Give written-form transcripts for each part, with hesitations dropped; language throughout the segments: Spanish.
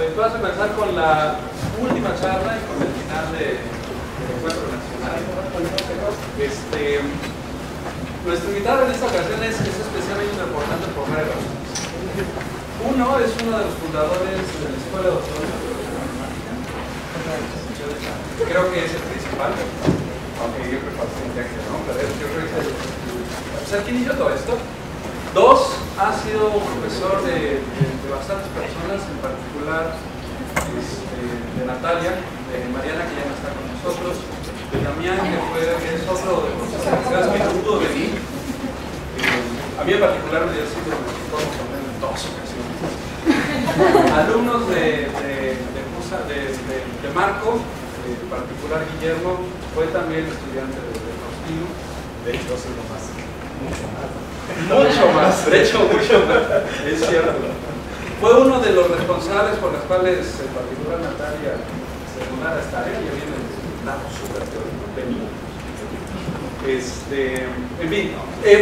Vamos a empezar con la última charla y con el final del encuentro nacional. Nuestro invitado en esta ocasión es especialmente importante por varias razones. Uno es uno de los fundadores de la Escuela de Otoño. Creo que es el principal, aunque yo creo que no, pero yo creo que es el que inició todo esto. Dos, ha sido profesor de bastantes personas, en particular de Natalia, de Mariana, que ya no está con nosotros, de Damián, que es otro de los profesores que no pudo venir. A mí en particular me dio sido con él en dos ocasiones. Alumnos de Marco, en particular Guillermo, fue también estudiante de Faustino. De hecho, ha sido mucho más, es cierto. Fue uno de los responsables por los cuales, en particular Natalia, se mudara a esta área. Yo viene de un lado súper teórico, venía. En fin,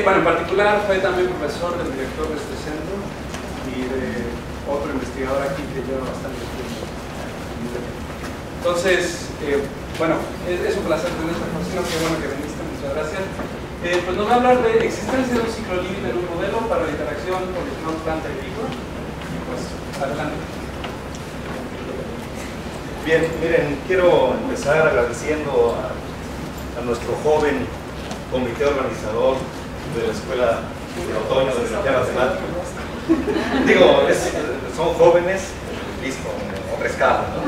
bueno, en particular fue también profesor del director de este centro y de otro investigador aquí que lleva bastante tiempo. Entonces, bueno, es un placer tener esta conversación, qué bueno que viniste, muchas gracias. Pues nos va a hablar de existencia de un ciclo libre en un modelo para la interacción con planta y libro. Y pues, adelante. Bien, miren, quiero empezar agradeciendo a nuestro joven comité organizador de la Escuela de Otoño de Biología Matemática. Digo, son jóvenes, listo, otra escala, ¿no?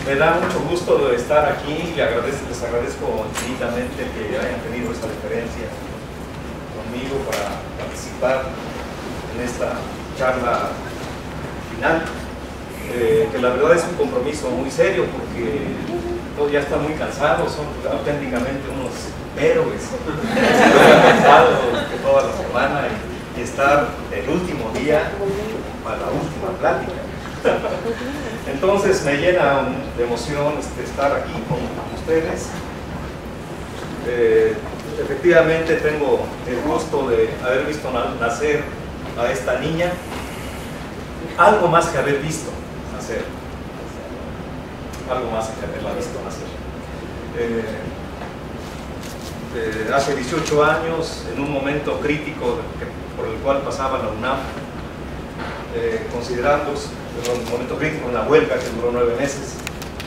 Me da mucho gusto estar aquí y les agradezco infinitamente que hayan tenido esta deferencia conmigo para participar en esta charla final, que la verdad es un compromiso muy serio porque todos ya están muy cansados, son auténticamente unos héroes, cansados de toda la semana y estar el último día para la última plática. Entonces me llena de emoción estar aquí con ustedes. Efectivamente tengo el gusto de haber visto nacer a esta niña, algo más que haber visto nacer, algo más que haberla visto nacer. Hace 18 años, en un momento crítico por el cual pasaba la UNAM, considerando un momento crítico en la huelga que duró 9 meses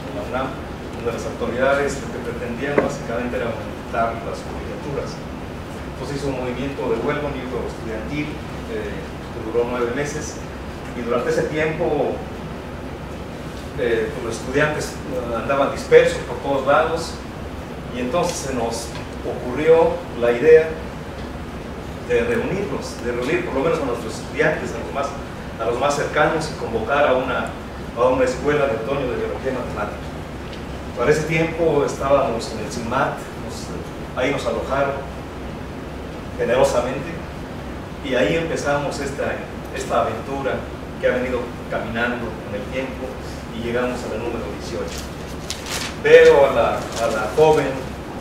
en la UNAM, donde las autoridades lo que pretendían básicamente era aumentar las colegiaturas. Entonces hizo un movimiento de huelga, un movimiento estudiantil que duró 9 meses, y durante ese tiempo los estudiantes andaban dispersos por todos lados, y entonces se nos ocurrió la idea de reunir por lo menos a nuestros estudiantes, a los más cercanos, y convocar a una escuela de otoño de biología y matemática. Para ese tiempo estábamos en el CIMAT, ahí nos alojaron generosamente, y ahí empezamos esta aventura que ha venido caminando con el tiempo, y llegamos al número 18. Veo a la joven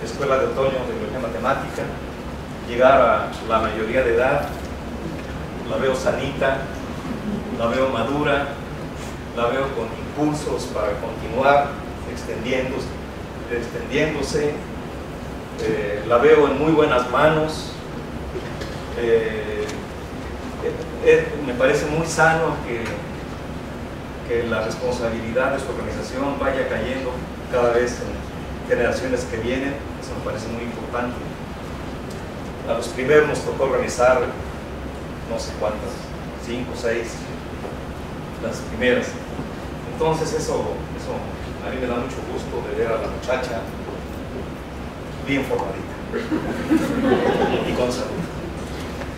Escuela de Otoño de Biología y Matemática llegar a la mayoría de edad, la veo sanita, la veo madura, la veo con impulsos para continuar extendiéndose, la veo en muy buenas manos. Me parece muy sano que la responsabilidad de su organización vaya cayendo cada vez en generaciones que vienen. Eso me parece muy importante. A los primeros nos tocó organizar no sé cuántas, 5 o 6, las primeras. Entonces eso a mí me da mucho gusto de ver a la muchacha bien formadita y con salud.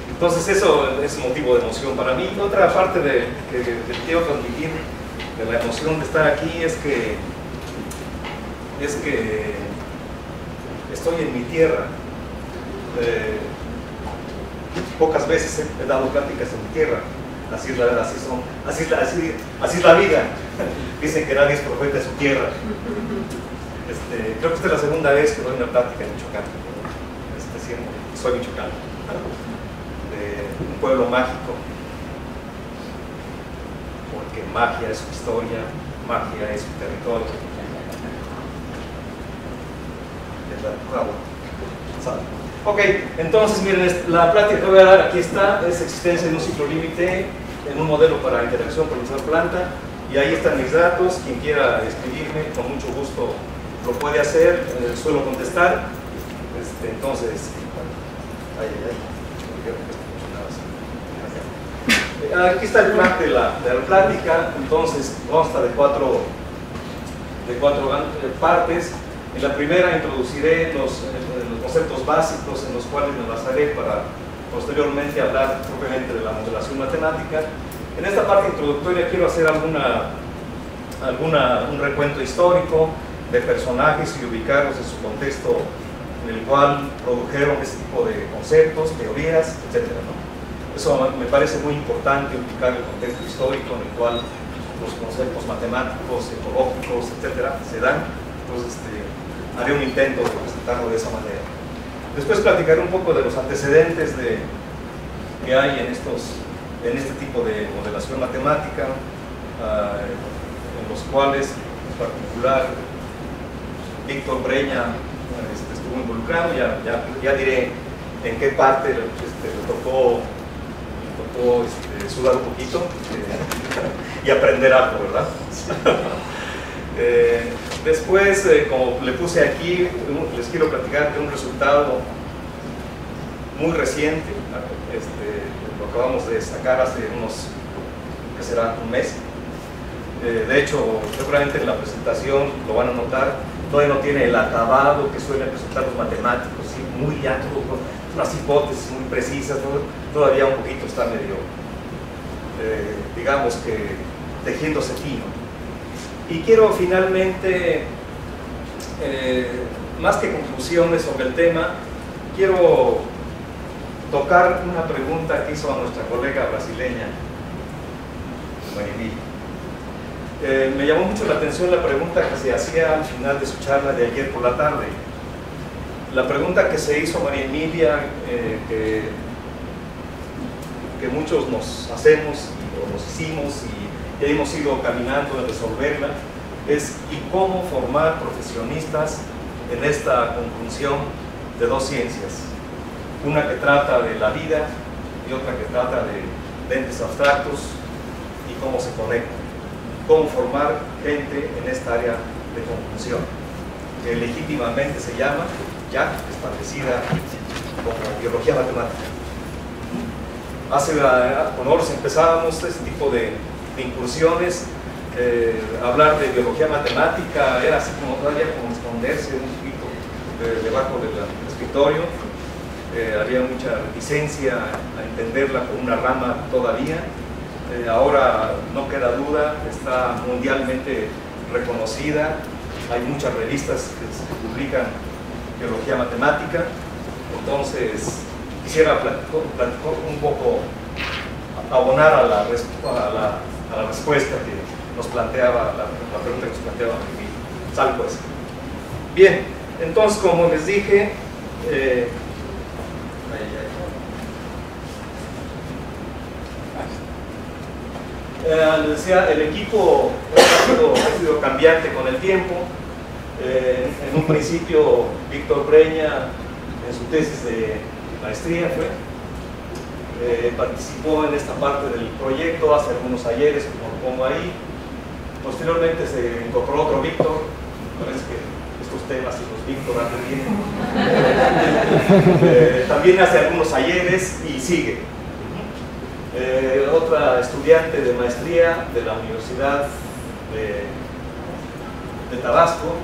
Entonces eso es motivo de emoción para mí. Otra parte que quiero transmitir de la emoción de estar aquí es que estoy en mi tierra. Pocas veces he dado pláticas en mi tierra. Así es la vida. Dicen que nadie es profeta de su tierra. Creo que esta es la segunda vez que doy una plática en Michoacán. Soy michoacano. un pueblo mágico, porque magia es su historia, magia es su territorio. Ok, entonces miren, la plática que voy a dar aquí está, es existencia de un ciclo límite en un modelo para interacción profesor-planta, y ahí están mis datos. Quien quiera escribirme, con mucho gusto lo puede hacer, suelo contestar. Entonces, aquí está el plan de la plática. Entonces consta de cuatro partes. En la primera introduciré los conceptos básicos en los cuales me basaré para posteriormente hablar propiamente de la modelación matemática. En esta parte introductoria quiero hacer un recuento histórico de personajes y ubicarlos en su contexto en el cual produjeron este tipo de conceptos, teorías, etc., ¿no? Eso me parece muy importante, ubicar el contexto histórico en el cual los conceptos matemáticos, ecológicos, etc., se dan. Entonces, haré un intento de presentarlo de esa manera. Después platicaré un poco de los antecedentes que hay en este tipo de modelación matemática, en los cuales, en particular, Víctor Breña estuvo involucrado. Ya diré en qué parte le tocó sudar un poquito y aprender algo, ¿verdad? Después, como le puse aquí, les quiero platicar de un resultado muy reciente. Lo acabamos de sacar hace ¿qué será? Un mes. De hecho, seguramente en la presentación lo van a notar, todavía no tiene el acabado que suelen presentar los matemáticos, ¿sí? Muy llano, con unas hipótesis muy precisas, ¿no? Todavía un poquito está medio, digamos que, tejiéndose fino. Y quiero finalmente, más que conclusiones sobre el tema, quiero tocar una pregunta que hizo a nuestra colega brasileña, Mariví. Me llamó mucho la atención la pregunta que se hacía al final de su charla de ayer por la tarde. La pregunta que se hizo María Emilia, que muchos nos hacemos o nos hicimos y ya hemos ido caminando en resolverla, es ¿y cómo formar profesionistas en esta conjunción de dos ciencias? Una que trata de la vida y otra que trata de entes abstractos y cómo se conectan. Cómo formar gente en esta área de conjunción, que legítimamente se llama, ya establecida como biología matemática. Hace honores empezábamos este tipo de incursiones, hablar de biología matemática era así como todavía como esconderse un poquito debajo del escritorio. Había mucha reticencia a entenderla como una rama todavía. Ahora no queda duda, está mundialmente reconocida, hay muchas revistas que se publican biología matemática. Entonces quisiera un poco abonar a la respuesta que nos planteaba, la pregunta que nos planteaba mi sal pues. Bien, entonces como les dije, les decía, el equipo ha sido cambiante con el tiempo. En un principio Víctor Breña, en su tesis de maestría participó en esta parte del proyecto, hace algunos ayeres, como lo pongo ahí. Posteriormente se incorporó otro Víctor. Parece que estos temas y los Víctor andan bien. También hace algunos ayeres y sigue. Otra estudiante de maestría de la Universidad de Tabasco,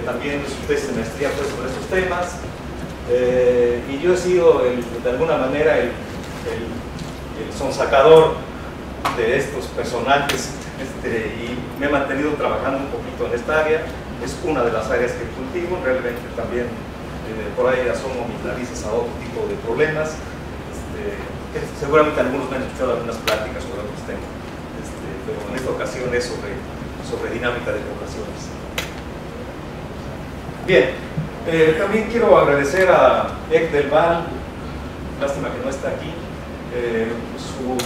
también su tesis de maestría fue sobre estos temas, y yo he sido de alguna manera el sonsacador de estos personajes, y me he mantenido trabajando un poquito en esta área. Es una de las áreas que cultivo, realmente también por ahí asomo mis narices a otro tipo de problemas. Seguramente algunos me han escuchado algunas pláticas sobre otros temas, pero en esta ocasión es sobre dinámica de poblaciones. Bien, también quiero agradecer a Ek del Val lástima que no está aquí, sus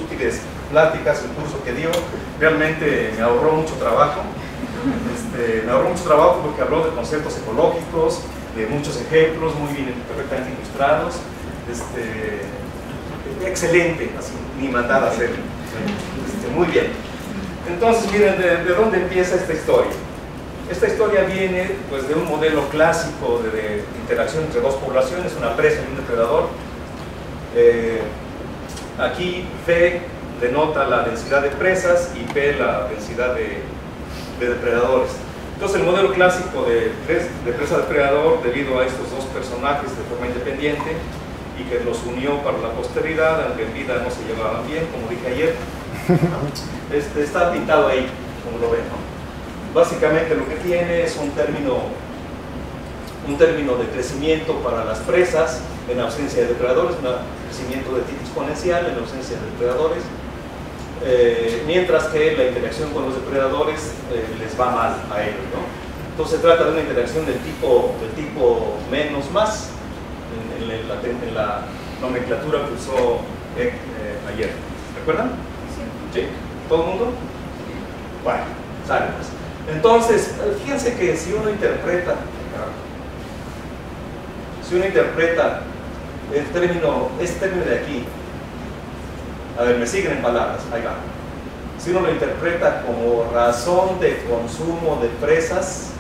útiles pláticas, el curso que dio, realmente me ahorró mucho trabajo. Me ahorró mucho trabajo porque habló de conceptos ecológicos, de muchos ejemplos muy bien, perfectamente ilustrados. Excelente, así, ni mandada a hacer. Muy bien. Entonces, miren, ¿de dónde empieza esta historia? Esta historia viene pues, de un modelo clásico de interacción entre dos poblaciones, una presa y un depredador. Aquí P denota la densidad de presas y P la densidad de depredadores. Entonces el modelo clásico de presa-depredador, debido a estos dos personajes de forma independiente y que los unió para la posteridad, aunque en vida no se llevaban bien, como dije ayer, está pintado ahí, como lo ven, ¿no? Básicamente lo que tiene es un término de crecimiento para las presas en ausencia de depredadores, un crecimiento de tipo exponencial en ausencia de depredadores, mientras que la interacción con los depredadores les va mal a ellos, ¿no? Entonces se trata de una interacción del tipo menos más en la nomenclatura que usó ayer. ¿Recuerdan? Sí. ¿Todo el mundo? Bueno, sale pues. Entonces, fíjense que si uno interpreta este término de aquí, a ver, me siguen en palabras, ahí va. Si uno lo interpreta como razón de consumo de presas,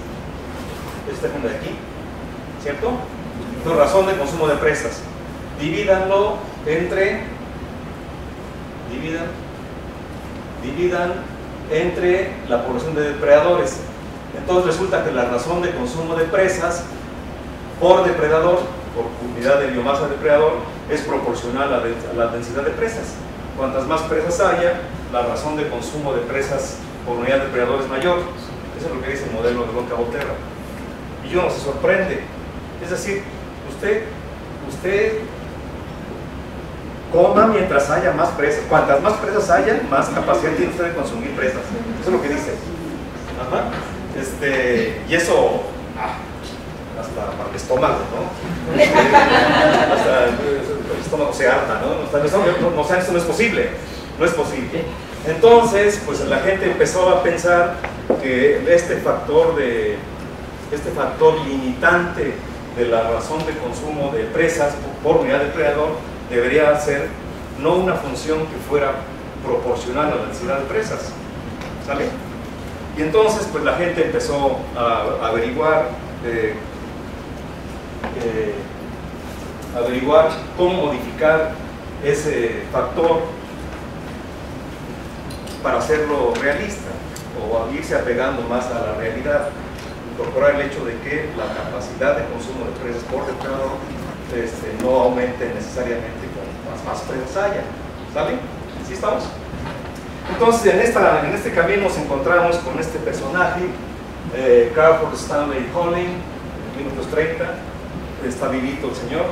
este término de aquí, ¿cierto? Entonces, razón de consumo de presas. Divídanlo entre, dividan entre la población de depredadores. Entonces resulta que la razón de consumo de presas por depredador, por unidad de biomasa de depredador, es proporcional a la densidad de presas. Cuantas más presas haya, la razón de consumo de presas por unidad de depredador es mayor. Eso es lo que dice el modelo de Roca-Botero. Y uno se sorprende. Es decir, usted coma mientras haya más presas. Cuantas más presas haya, más capacidad tiene usted de consumir presas. Eso es lo que dice. Ajá. Y eso, hasta para el estómago, ¿no? Hasta el estómago se harta, ¿no? Eso no es posible. No es posible. Entonces, pues la gente empezó a pensar que este factor limitante de la razón de consumo de presas por unidad de depredador debería ser no una función que fuera proporcional a la densidad de presas, ¿sale? Y entonces pues la gente empezó a averiguar cómo modificar ese factor para hacerlo realista o irse apegando más a la realidad, incorporar el hecho de que la capacidad de consumo de presas por depredador no aumente necesariamente con más presas haya, ¿sale? ¿Sí estamos? Entonces en este camino nos encontramos con este personaje, Crawford Stanley Holling, en 1930, está vivito el señor.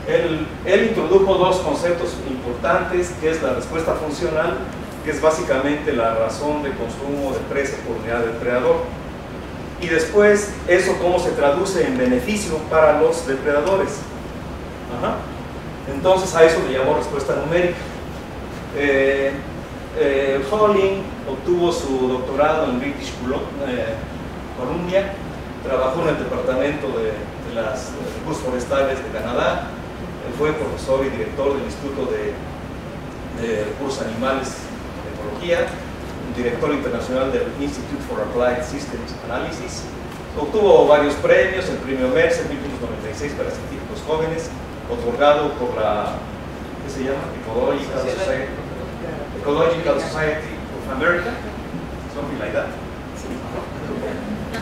Él introdujo dos conceptos importantes, que es la respuesta funcional, que es básicamente la razón de consumo de presa por unidad de depredador, y después eso cómo se traduce en beneficio para los depredadores. Ajá. Entonces a eso le llamó respuesta numérica. Holling obtuvo su doctorado en British Columbia, trabajó en el departamento de los recursos forestales de Canadá, fue profesor y director del Instituto de Recursos Animales de Ecología, director internacional del Institute for Applied Systems Analysis. Obtuvo varios premios, el premio Mercer en 1996 para científicos jóvenes, otorgado por la, ¿qué se llama? Ecological Society of America, something like that,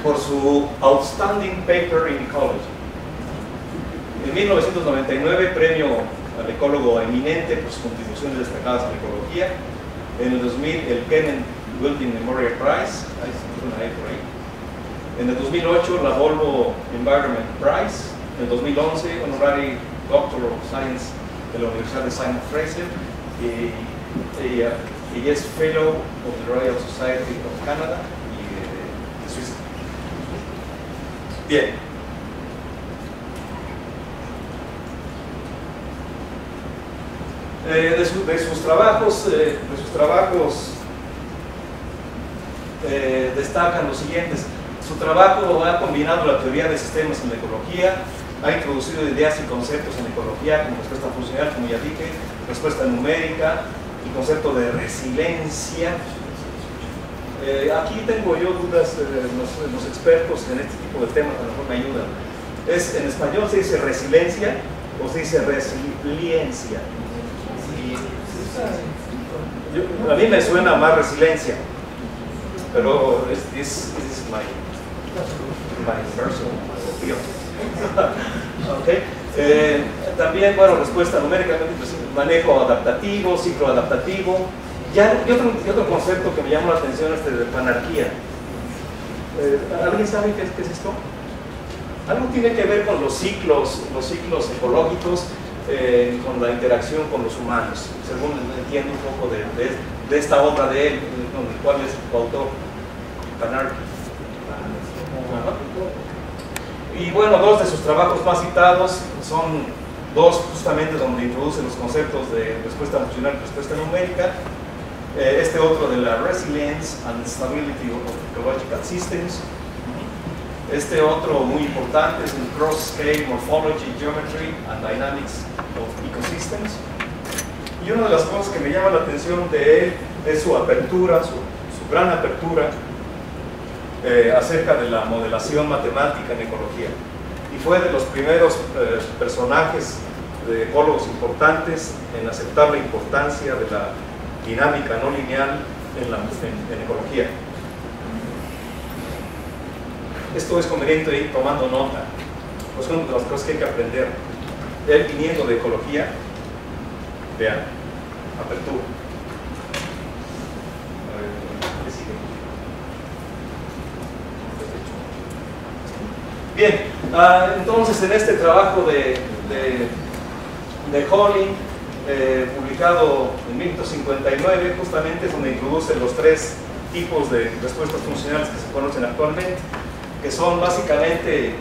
por su Outstanding Paper in Ecology. En 1999, premio al ecólogo eminente por sus contribuciones destacadas a la ecología. En el 2000, el Kenneth Wilding Memorial Prize, por ahí. En el 2008, la Volvo Environment Prize. En el 2011, Honorary Doctor of Science de la Universidad de Simon Fraser. Y es Fellow of the Royal Society of Canada y de Suiza. Bien. De sus trabajos destacan los siguientes. Su trabajo ha combinado la teoría de sistemas en la ecología, ha introducido ideas y conceptos en la ecología como respuesta funcional, como ya dije, respuesta numérica y concepto de resiliencia. Aquí tengo yo dudas, los expertos en este tipo de temas a lo mejor me ayudan. ¿En español se dice resiliencia o se dice resiliencia? A mí me suena más resiliencia, pero this is my personal opinion. Okay. También, bueno, respuesta numérica, manejo adaptativo, ciclo adaptativo. Y otro concepto que me llama la atención es de panarquía. ¿Alguien sabe qué es esto? Algo tiene que ver con los ciclos ecológicos, con la interacción con los humanos, según entiendo un poco de esta obra de él, con el cual es coautor, Panarchy. Y bueno, dos de sus trabajos más citados son dos justamente donde introduce los conceptos de respuesta funcional y respuesta numérica. Este otro de la Resilience and Stability of Ecological Systems. Este otro muy importante es el Cross-Scale Morphology, Geometry and Dynamics of Ecosystems. Y una de las cosas que me llama la atención de él es su apertura, su gran apertura acerca de la modelación matemática en ecología. Y fue de los primeros personajes de ecólogos importantes en aceptar la importancia de la dinámica no lineal en ecología. Esto es conveniente ir tomando nota, pues son de las cosas que hay que aprender. Él viniendo de ecología, vean, apertura. ¿Qué sigue? Bien, entonces en este trabajo de Holling, publicado en 1959, justamente es donde introduce los tres tipos de respuestas funcionales que se conocen actualmente, que son básicamente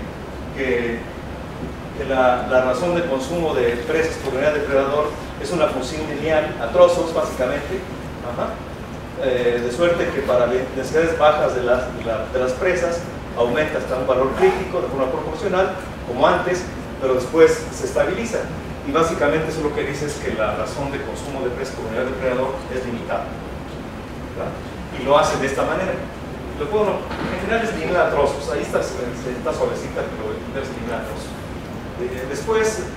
que la razón de consumo de presas por unidad de depredador es una función lineal a trozos, básicamente, de suerte que para densidades bajas de las presas aumenta hasta un valor crítico de forma proporcional, como antes, pero después se estabiliza. Y básicamente eso lo que dice es que la razón de consumo de presas por unidad de depredador es limitada, ¿verdad? Y lo hace de esta manera. En general es eliminar a trozos, ahí está suavecita, pero es eliminar a trozos. Después,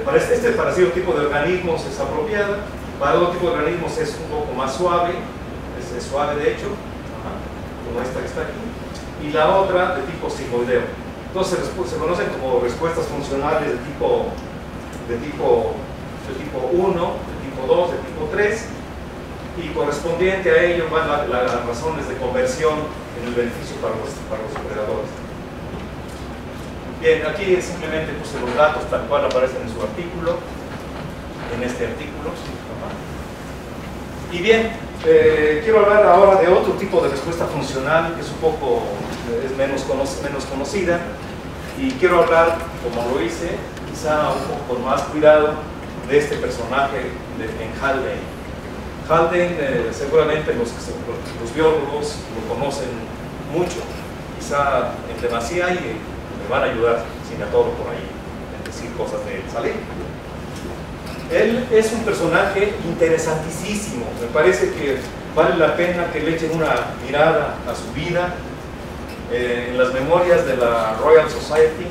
para cierto tipo de organismos es apropiada, para otro tipo de organismos es un poco más suave, es suave de hecho, como esta que está aquí, y la otra de tipo sigmoideo. Entonces se conocen como respuestas funcionales de tipo 1, de tipo 2, de tipo 3, y correspondiente a ello van las razones de conversión en el beneficio para los depredadores. Bien, aquí simplemente puse los datos tal cual aparecen en su artículo, en este artículo. Y bien, quiero hablar ahora de otro tipo de respuesta funcional que es un poco menos conocida, y quiero hablar, como lo hice, quizá un poco con más cuidado, de este personaje en Haldane. Haldane, seguramente los biólogos lo conocen mucho, quizá en demasía, y me van a ayudar, si me atoro por ahí, en decir cosas de él. ¿Sale? Él es un personaje interesantísimo, me parece que vale la pena que le echen una mirada a su vida. En las memorias de la Royal Society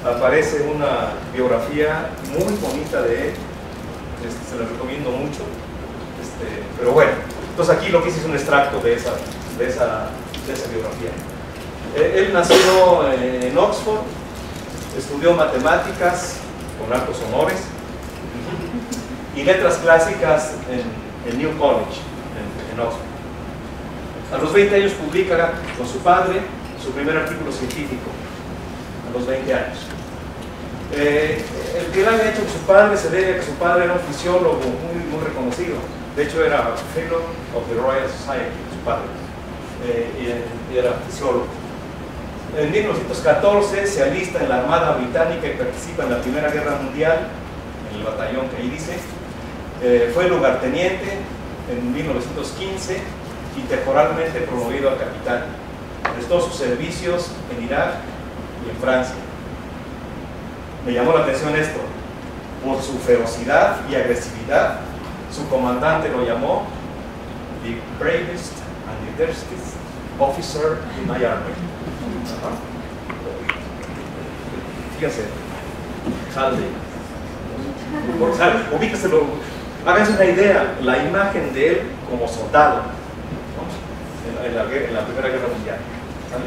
aparece una biografía muy bonita de él, se la recomiendo mucho. Pero bueno, entonces aquí lo que hice es un extracto de esa biografía. Él nació en Oxford, estudió matemáticas con altos honores y letras clásicas en New College, en Oxford. A los 20 años publica con su padre su primer artículo científico, a los 20 años. El que él había hecho con su padre se debe a que su padre era un fisiólogo muy reconocido. De hecho era Fellow of the Royal Society, su padre, y era fisiólogo. En 1914 se alista en la Armada Británica y participa en la Primera Guerra Mundial, en el batallón que ahí dice, Fue lugarteniente en 1915 y temporalmente promovido a capitán. Prestó sus servicios en Irak y en Francia. Me llamó la atención esto. Por su ferocidad y agresividad, su comandante lo llamó the bravest and the dirtiest officer in my army. Fíjense, Halde. O sea, ubíqueselo, háganse una idea, la imagen de él como soldado, ¿no? en la Primera Guerra Mundial. ¿Sale?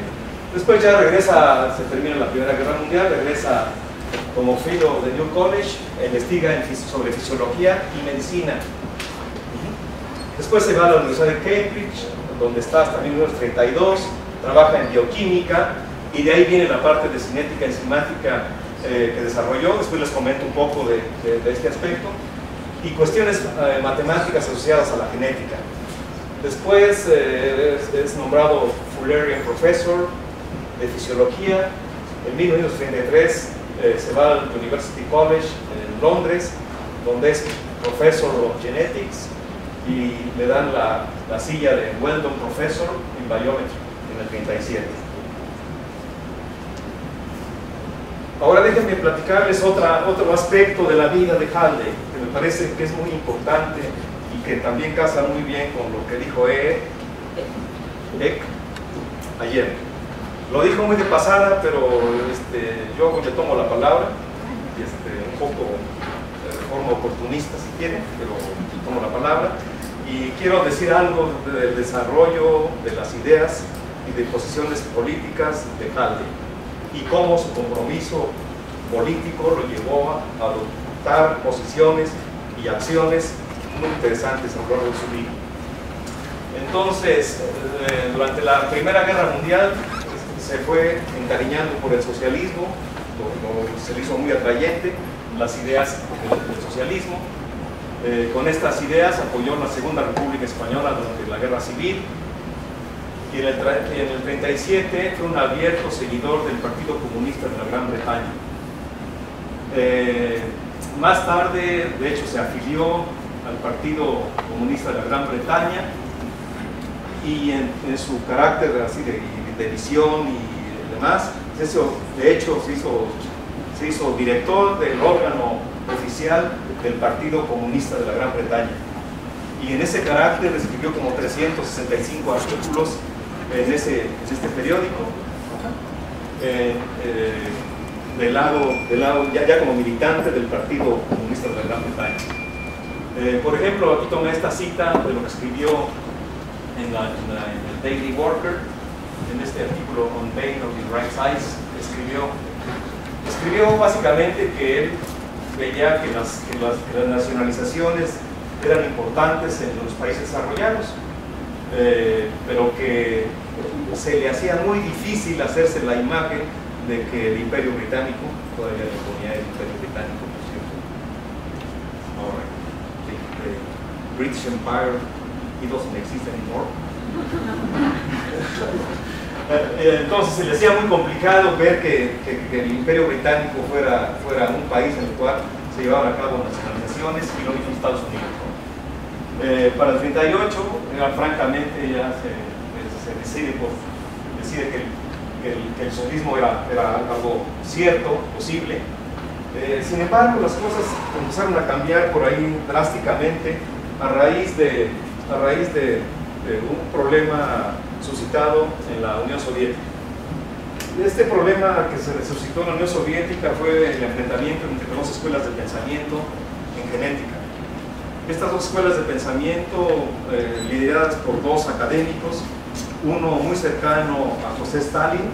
Después ya regresa, se termina la Primera Guerra Mundial, regresa como fellow de New College, investiga sobre fisiología y medicina. Después se va a la Universidad de Cambridge, donde está hasta 1932, trabaja en bioquímica, y de ahí viene la parte de cinética enzimática que desarrolló. Después les comento un poco de este aspecto, y cuestiones matemáticas asociadas a la genética. Después es nombrado Fullerian Professor de Fisiología. En 1933 se va al University College en Londres, donde es Professor of Genetics, y le dan la silla de Weldon Professor en Biometry en el 37. Ahora déjenme platicarles otro aspecto de la vida de Halde, que me parece que es muy importante y que también casa muy bien con lo que dijo Eck ayer. Lo dijo muy de pasada, pero yo le tomo la palabra, un poco de forma oportunista si quieren, pero le tomo la palabra. Y quiero decir algo del desarrollo de las ideas y de posiciones políticas de Halde, y cómo su compromiso político lo llevó a adoptar posiciones y acciones muy interesantes a lo largo de su vida. Entonces, durante la Primera Guerra Mundial se fue encariñando por el socialismo, se le hizo muy atrayente las ideas del socialismo. Con estas ideas apoyó la Segunda República Española durante la Guerra Civil, y en el 37 fue un abierto seguidor del Partido Comunista de la Gran Bretaña. Más tarde, de hecho, se afilió al Partido Comunista de la Gran Bretaña, y en su carácter así de visión y demás, de hecho se hizo director del órgano oficial del Partido Comunista de la Gran Bretaña, y en ese carácter escribió como 365 artículos en este periódico, del lado ya como militante del Partido Comunista de la Gran Bretaña. Por ejemplo, aquí tomé esta cita de lo que escribió en el Daily Worker, en este artículo On Pain of the Right Size. Escribió básicamente que él veía que las nacionalizaciones eran importantes en los países desarrollados, pero que se le hacía muy difícil hacerse la imagen de que el Imperio Británico, todavía le ponía el Imperio Británico, por cierto, ahora, the British Empire, it doesn't exist anymore. Entonces se le hacía muy complicado ver que el Imperio Británico fuera un país en el cual se llevaban a cabo nacionalizaciones, y lo mismo Estados Unidos, ¿no? Para el 38, francamente ya se decide que el socialismo era algo cierto, posible. Sin embargo, las cosas empezaron a cambiar por ahí drásticamente a raíz de un problema suscitado en la Unión Soviética. Este problema que se suscitó en la Unión Soviética fue el enfrentamiento entre dos escuelas de pensamiento en genética. Estas dos escuelas de pensamiento, lideradas por dos académicos, uno muy cercano a José Stalin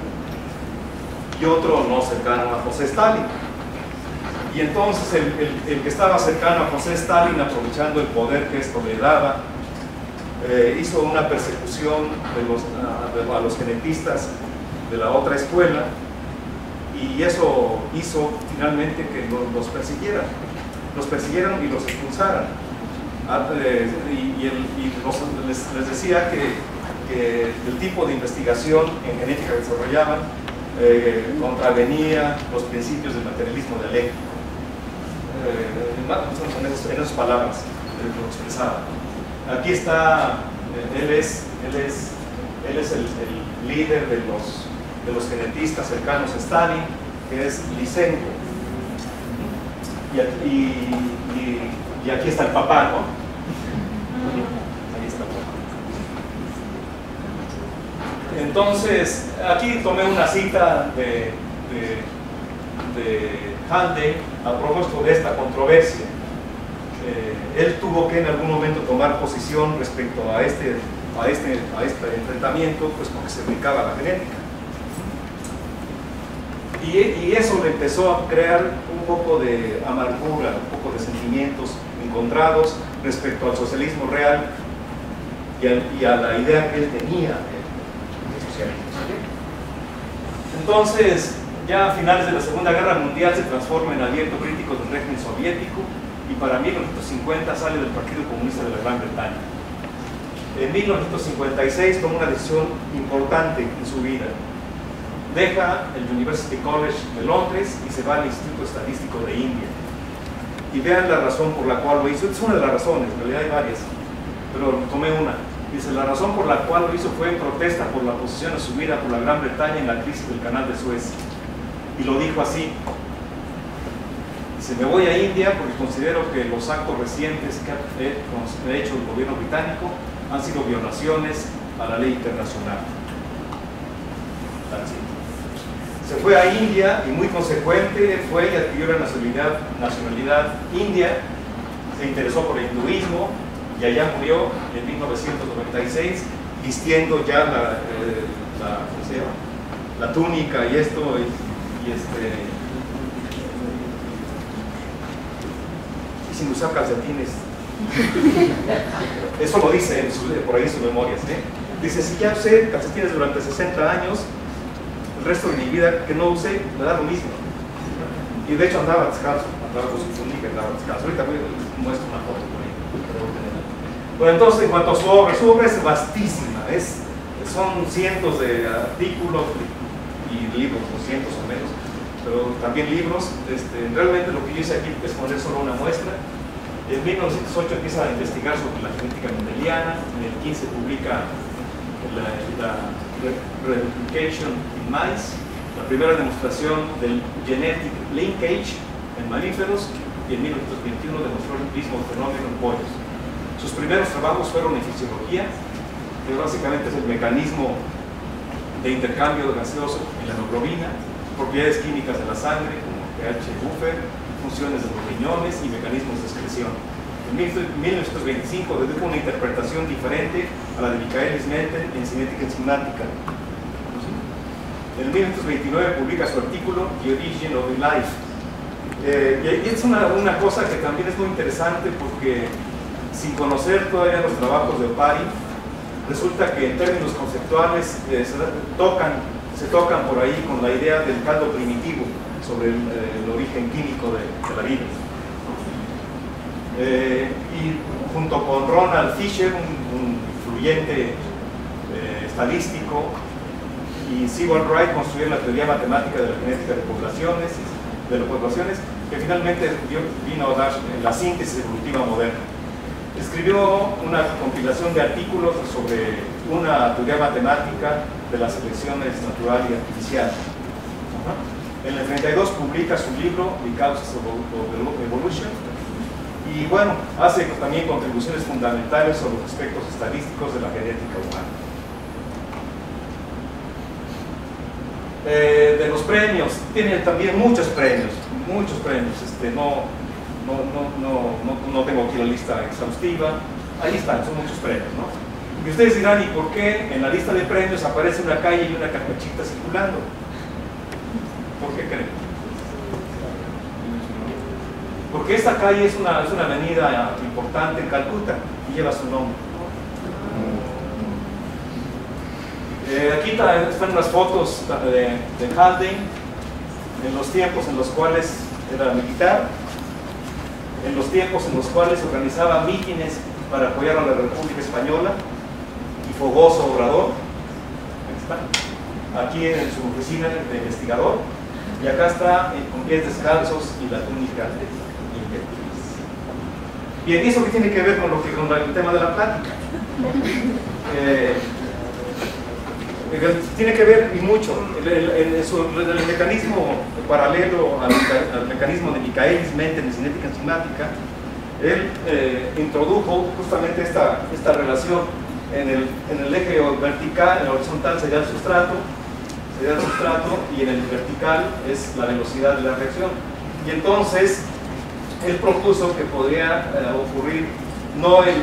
y otro no cercano a José Stalin. Y entonces el que estaba cercano a José Stalin, aprovechando el poder que esto le daba, hizo una persecución a los genetistas de la otra escuela, y eso hizo finalmente que los persiguieran y los expulsaran. Les decía que el tipo de investigación en genética que desarrollaban contravenía los principios del materialismo dialéctico. En esas palabras. lo expresaba. Aquí está, él es el líder de los genetistas cercanos a Stalin, que es Lysenko. Y aquí está el papá, ¿no? Ahí está el papá. Entonces, aquí tomé una cita de Haldane a propósito de esta controversia. Él tuvo que en algún momento tomar posición respecto a este enfrentamiento, pues porque se dedicaba a la genética. Y eso le empezó a crear un poco de amargura, un poco de sentimientos encontrados respecto al socialismo real y a la idea que él tenía de socialismo. Entonces, ya a finales de la Segunda Guerra Mundial se transforma en abierto crítico del régimen soviético y para 1950 sale del Partido Comunista de la Gran Bretaña. En 1956 toma una decisión importante en su vida. Deja el University College de Londres y se va al Instituto Estadístico de India. Y vean la razón por la cual lo hizo. Es una de las razones, en realidad hay varias, pero tomé una. Dice, la razón por la cual lo hizo fue en protesta por la posición asumida por la Gran Bretaña en la crisis del Canal de Suez. Y lo dijo así. Dice, me voy a India porque considero que los actos recientes que ha hecho el gobierno británico han sido violaciones a la ley internacional. Así. Se fue a India y muy consecuente fue y adquirió la nacionalidad india, se interesó por el hinduismo y allá murió en 1996 vistiendo ya la túnica y esto y sin usar calcetines. Eso lo dice por ahí en sus memorias. Dice, si ya usé calcetines durante 60 años, el resto de mi vida que no usé, me da lo mismo. Y de hecho andaba descalzo, andaba con su túnica, andaba descalzo. Ahorita les muestro una foto por ahí. Bueno, entonces, en cuanto a su obra es vastísima. Son cientos de artículos y libros, o cientos o menos, pero también libros. Realmente lo que yo hice aquí es poner solo una muestra. En 1908 empieza a investigar sobre la genética mendeliana. En el 15 publica la Replication in Mice, la primera demostración del Genetic Linkage en mamíferos, y en 1921 demostró el mismo fenómeno en pollos. Sus primeros trabajos fueron en fisiología, que básicamente es el mecanismo de intercambio gaseoso en la hemoglobina, propiedades químicas de la sangre, como pH buffer, funciones de los riñones y mecanismos de excreción. En 1925 dedicó una interpretación diferente a la de Michaelis-Menten en cinética enzimática. En 1929 publica su artículo The Origin of the Life. Y es una cosa que también es muy interesante porque sin conocer todavía los trabajos de Opari, resulta que en términos conceptuales se tocan por ahí con la idea del caldo primitivo sobre el origen químico de la vida. Y junto con Ronald Fisher, un influyente estadístico, y Sewall Wright construyeron la teoría matemática de la genética de poblaciones, que finalmente vino a dar la síntesis evolutiva moderna. Escribió una compilación de artículos sobre una teoría matemática de las selecciones natural y artificial. En el 32 publica su libro The Causes of Evolution, y bueno, hace también contribuciones fundamentales sobre los aspectos estadísticos de la genética humana. De los premios, tiene también muchos premios. No tengo aquí la lista exhaustiva. Ahí están, son muchos premios, ¿no? Y ustedes dirán, ¿y por qué en la lista de premios aparece una calle y una carpechita circulando? ¿Por qué creen? Porque esta calle es una avenida importante en Calcuta y lleva su nombre. Aquí están unas fotos de Haldane en los tiempos en los cuales era militar, en los tiempos en los cuales organizaba mítines para apoyar a la República Española y fogoso orador. Aquí en su oficina de investigador, y acá está con pies descalzos y la túnica. Bien, ¿y eso qué tiene que ver con el tema de la plática? Tiene que ver y mucho. El mecanismo paralelo al mecanismo de Michaelis-Menten en cinética enzimática, él introdujo justamente esta relación en el eje vertical. En el horizontal sería el sustrato, y en el vertical es la velocidad de la reacción. Y entonces él propuso que podría ocurrir no el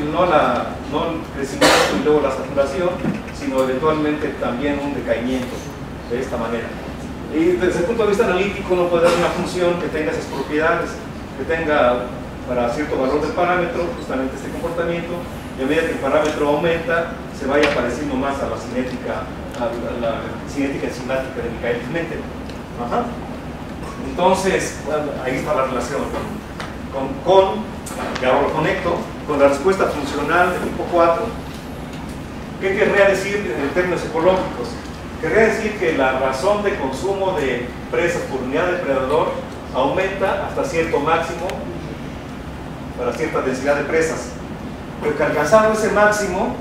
crecimiento y luego la saturación, sino eventualmente también un decaimiento de esta manera. Y desde el punto de vista analítico no puede haber una función que tenga esas propiedades, que tenga para cierto valor del parámetro justamente este comportamiento, y a medida que el parámetro aumenta se vaya pareciendo más a la cinética enzimática de Michaelis-Menten. Entonces, bueno, ahí está la relación que ahora lo conecto con la respuesta funcional de tipo 4. ¿Qué querría decir en términos ecológicos? Querría decir que la razón de consumo de presas por unidad de depredador aumenta hasta cierto máximo para cierta densidad de presas, pero que alcanzando ese máximo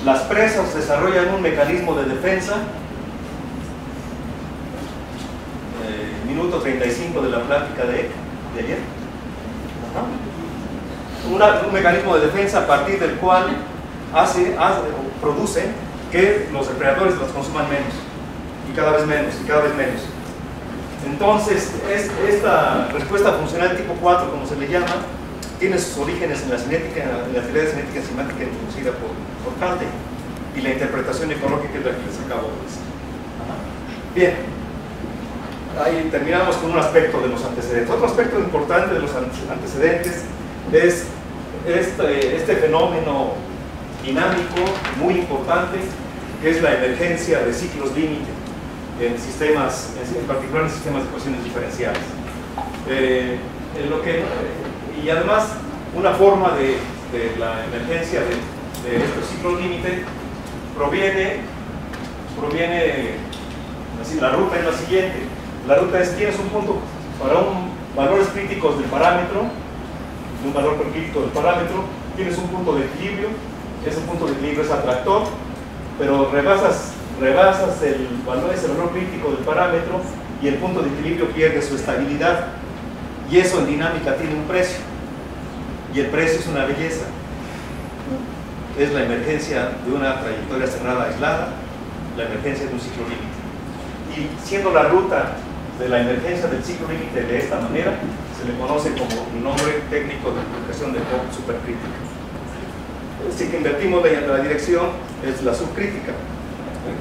las presas desarrollan un mecanismo de defensa. Minuto 35 de la plática de ayer. Un mecanismo de defensa a partir del cual produce que los depredadores las consuman menos, y cada vez menos, y cada vez menos. Entonces, esta respuesta funcional tipo 4, como se le llama, tiene sus orígenes en la teoría de cinética enzimática introducida por Caltech, y la interpretación ecológica es la que les acabo de decir. Bien, ahí terminamos con un aspecto de los antecedentes. Otro aspecto importante de los antecedentes es este fenómeno dinámico muy importante, que es la emergencia de ciclos límite en sistemas, en particular en sistemas de ecuaciones diferenciales. Y además, una forma de la emergencia de estos ciclos límite proviene así, la ruta es la siguiente. La ruta es: tienes un punto para valores críticos del parámetro, un valor crítico del parámetro, tienes un punto de equilibrio, ese punto de equilibrio es atractor, pero rebasas ese valor crítico del parámetro y el punto de equilibrio pierde su estabilidad, y eso en dinámica tiene un precio, y el precio es una belleza. Es la emergencia de una trayectoria cerrada aislada, la emergencia de un ciclo límite. Y siendo la ruta de la emergencia del ciclo límite de esta manera, se le conoce como el nombre técnico de aplicación de Fock supercrítica. Si que invertimos la dirección, es la subcrítica.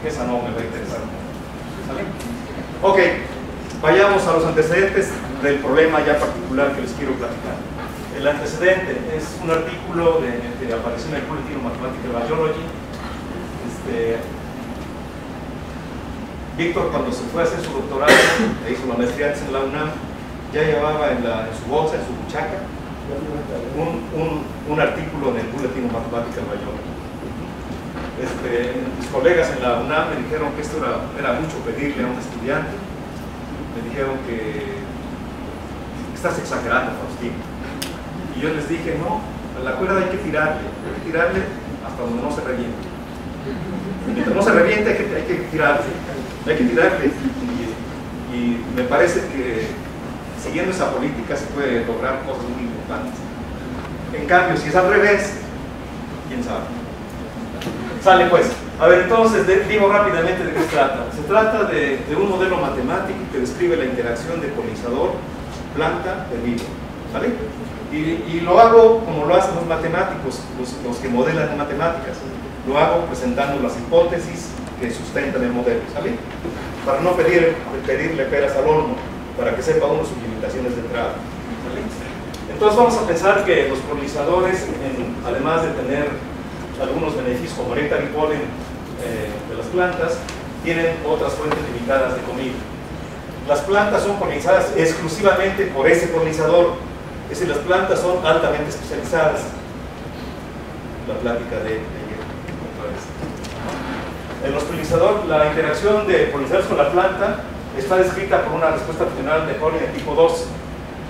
Esa no me va a interesar. ¿Sale? Ok, vayamos a los antecedentes del problema ya particular que les quiero platicar. El antecedente es un artículo que apareció en el Bulletin of Mathematical Biology. Víctor, cuando se fue a hacer su doctorado, e hizo la maestría antes en la UNAM, ya llevaba en su bolsa, en su buchaca, un artículo en el Bulletin of Mathematical Biology. Mis colegas en la UNAM me dijeron que esto era mucho pedirle a un estudiante. Me dijeron que estás exagerando, Faustino. Y yo les dije: no, a la cuerda hay que tirarle hasta donde no se reviente. Mientras no se reviente hay que tirarle. Y me parece que siguiendo esa política se puede lograr cosas muy importantes. En cambio, si es al revés, quién sabe. Sale pues. A ver, entonces digo rápidamente de qué se trata. Se trata de un modelo matemático que describe la interacción de polinizador, planta, herbívoro. ¿Vale? Y lo hago como lo hacen los matemáticos, los que modelan en matemáticas. Lo hago presentando las hipótesis que sustentan el modelo, ¿sale? Para no pedirle peras al olmo, para que sepa uno sus limitaciones de entrada, ¿sale? Entonces vamos a pensar que los polinizadores, además de tener algunos beneficios como néctar y polen de las plantas, tienen otras fuentes limitadas de comida. Las plantas son polinizadas exclusivamente por ese polinizador, es decir, las plantas son altamente especializadas. La plática de ayer, otra vez. En los polinizadores, la interacción de polinizadores con la planta está descrita por una respuesta funcional de Holling de tipo 2.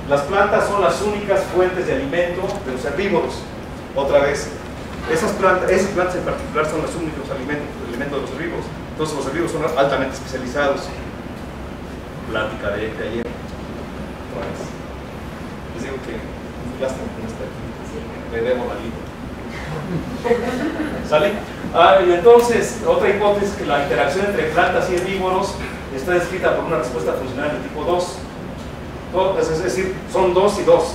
Las plantas son las únicas fuentes de alimento de los herbívoros. Otra vez, esas plantas en particular son los únicos alimentos de los herbívoros. Entonces los herbívoros son altamente especializados. Plática de ayer. Les digo que ya están con esta aquí. Le debo la vida. ¿Sale? Y entonces, otra hipótesis es que la interacción entre plantas y herbívoros está descrita por una respuesta funcional de tipo 2. Es decir, son 2 y 2.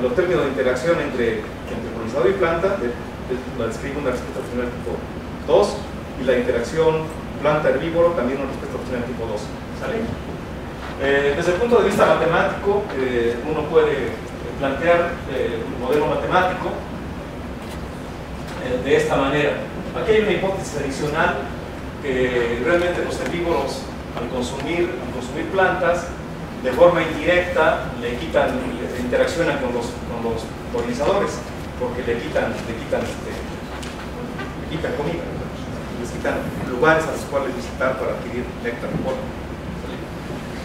Los términos de interacción entre polinizador y planta la describe una respuesta funcional de tipo 2, y la interacción planta-herbívoro también una respuesta funcional de tipo 2. ¿Sale? Desde el punto de vista matemático, uno puede plantear un modelo matemático de esta manera. Aquí hay una hipótesis adicional que realmente los herbívoros al consumir plantas de forma indirecta le interaccionan con los polinizadores, porque le quitan comida, les quitan lugares a los cuales visitar para adquirir néctar y polen.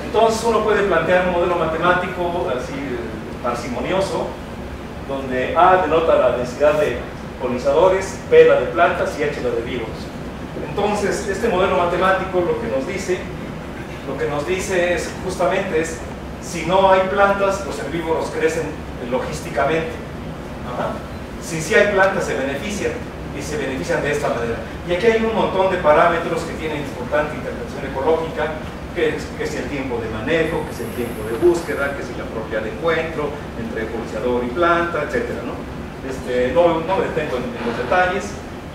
Entonces uno puede plantear un modelo matemático así parsimonioso, donde A denota la densidad de polinizadores, P la de plantas y H la de herbívoros. Entonces este modelo matemático lo que nos dice es justamente si no hay plantas, los herbívoros crecen logísticamente. Si hay plantas se benefician, y se benefician de esta manera. Y aquí hay un montón de parámetros que tienen importante interpretación ecológica, que es el tiempo de manejo, que es el tiempo de búsqueda, que es la probabilidad de encuentro entre polinizador y planta, etc. No me detengo en los detalles.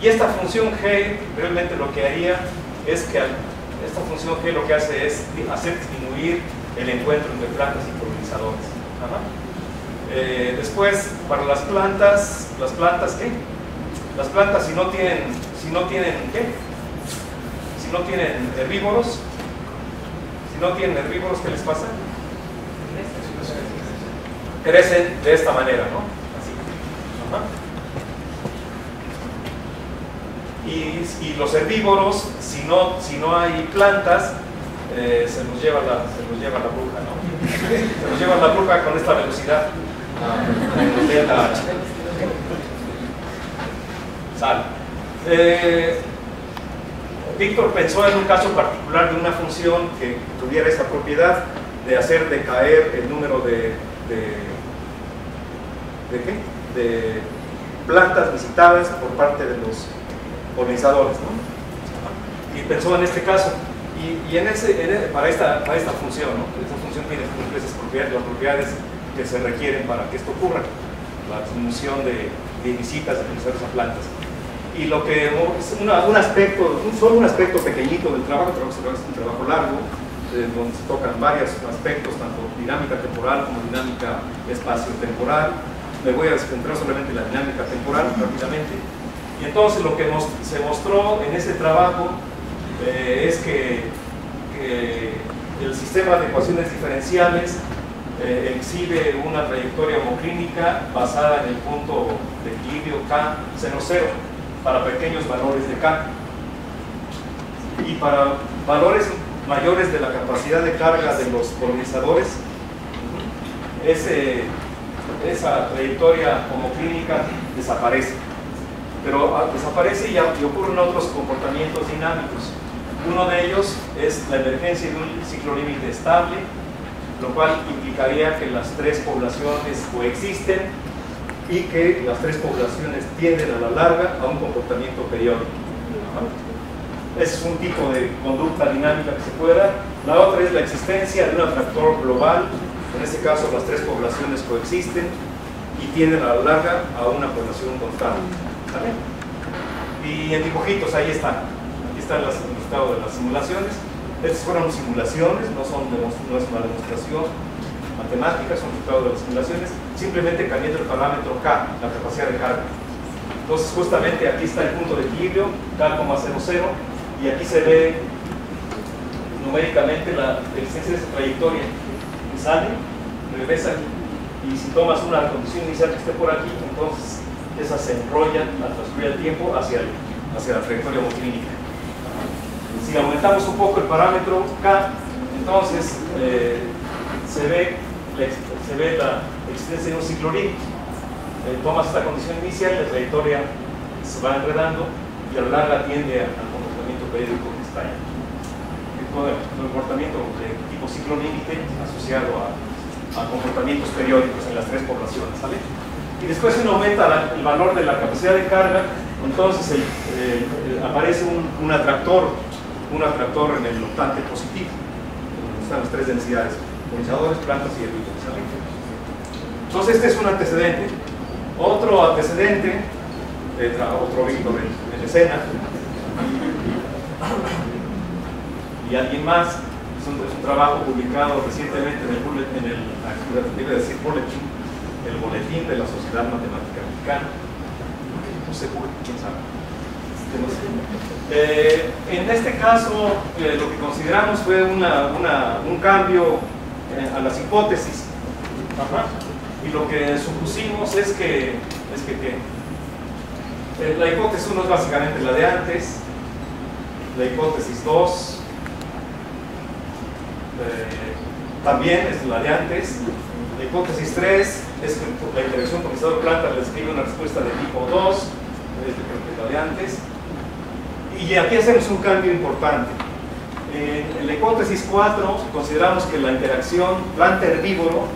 Y esta función G realmente lo que haría es que esta función G lo que hace es hacer disminuir el encuentro entre plantas y polinizadores. Después, para las plantas ¿qué? Las plantas si no tienen herbívoros, ¿qué les pasa? Crecen de esta manera, ¿no? Así. Y los herbívoros, si no hay plantas, se los lleva la bruja, ¿no? Se los lleva la bruja con esta velocidad. Delta H. Sale. Víctor pensó en un caso particular de una función que tuviera esa propiedad de hacer decaer el número de plantas visitadas por parte de los polinizadores, ¿no? Y pensó en este caso. Para esta función, ¿no? Esta función tiene esas propiedades, las propiedades que se requieren para que esto ocurra, la disminución de visitas de polinizadores a plantas. Y lo que es solo un aspecto pequeñito del trabajo, es un trabajo largo, donde se tocan varios aspectos, tanto dinámica temporal como dinámica espacio-temporal. Me voy a centrar solamente en la dinámica temporal rápidamente. Y entonces lo que se mostró en ese trabajo es que el sistema de ecuaciones diferenciales exhibe una trayectoria homoclínica basada en el punto de equilibrio K00 para pequeños valores de K, y para valores mayores de la capacidad de carga de los polinizadores esa trayectoria homoclínica desaparece, pero desaparece y ocurren otros comportamientos dinámicos. Uno de ellos es la emergencia de un ciclo límite estable, lo cual implicaría que las tres poblaciones coexisten y que las tres poblaciones tienden a la larga a un comportamiento periódico. Ese es un tipo de conducta dinámica que se puede dar. La otra es la existencia de un atractor global. En este caso las tres poblaciones coexisten y tienden a la larga a una población constante. ¿Vale? Y en dibujitos ahí están. Aquí está el resultado de las simulaciones. Estas fueron simulaciones, no es una demostración matemática, son resultados de las simulaciones, simplemente cambiando el parámetro K, la capacidad de carga. Entonces justamente aquí está el punto de equilibrio, K,00, y aquí se ve numéricamente la existencia de esa trayectoria. Y sale, regresa, y si tomas una condición inicial que esté por aquí, entonces esas se enrollan al transcurrir el tiempo hacia la trayectoria homoclínica. Si aumentamos un poco el parámetro K, entonces se ve se ve la existencia de un ciclo límite. Tomas esta condición inicial, la trayectoria se va enredando y a la larga tiende al comportamiento periódico que está ahí. El comportamiento de tipo ciclo límite asociado a comportamientos periódicos en las tres poblaciones, ¿sale? Y después se aumenta el valor de la capacidad de carga, entonces aparece un atractor en el octante positivo, donde están las tres densidades: polinizadores, plantas y herbívoros, ¿sale? Entonces este es un antecedente. Otro antecedente, otro Víctor en escena, y alguien más. Es un trabajo publicado recientemente en el Boletín de la Sociedad Matemática Mexicana. No sé por quién sabe. En este caso, lo que consideramos fue un cambio a las hipótesis. Y lo que supusimos es que la hipótesis 1 es básicamente la de antes, la hipótesis 2 también es la de antes, la hipótesis 3 es que la interacción polinizador-planta le describe una respuesta de tipo 2, creo que es la de antes, y aquí hacemos un cambio importante. En la hipótesis 4 consideramos que la interacción planta-herbívoro,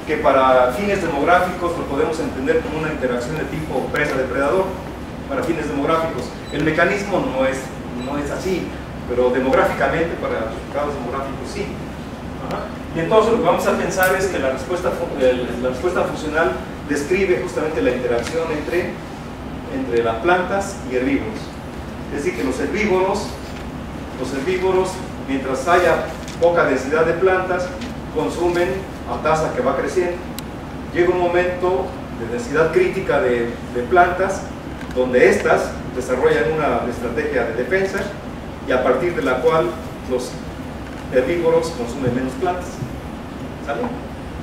que para fines demográficos lo podemos entender como una interacción de tipo presa-depredador, para fines demográficos. El mecanismo no es así, pero demográficamente, para resultados demográficos sí. Y entonces lo que vamos a pensar es que la respuesta funcional describe justamente la interacción entre las plantas y herbívoros. Es decir, que los herbívoros, mientras haya poca densidad de plantas, consumen a tasa que va creciendo. Llega un momento de densidad crítica de plantas donde éstas desarrollan una estrategia de defensa y a partir de la cual los herbívoros consumen menos plantas. ¿Sale?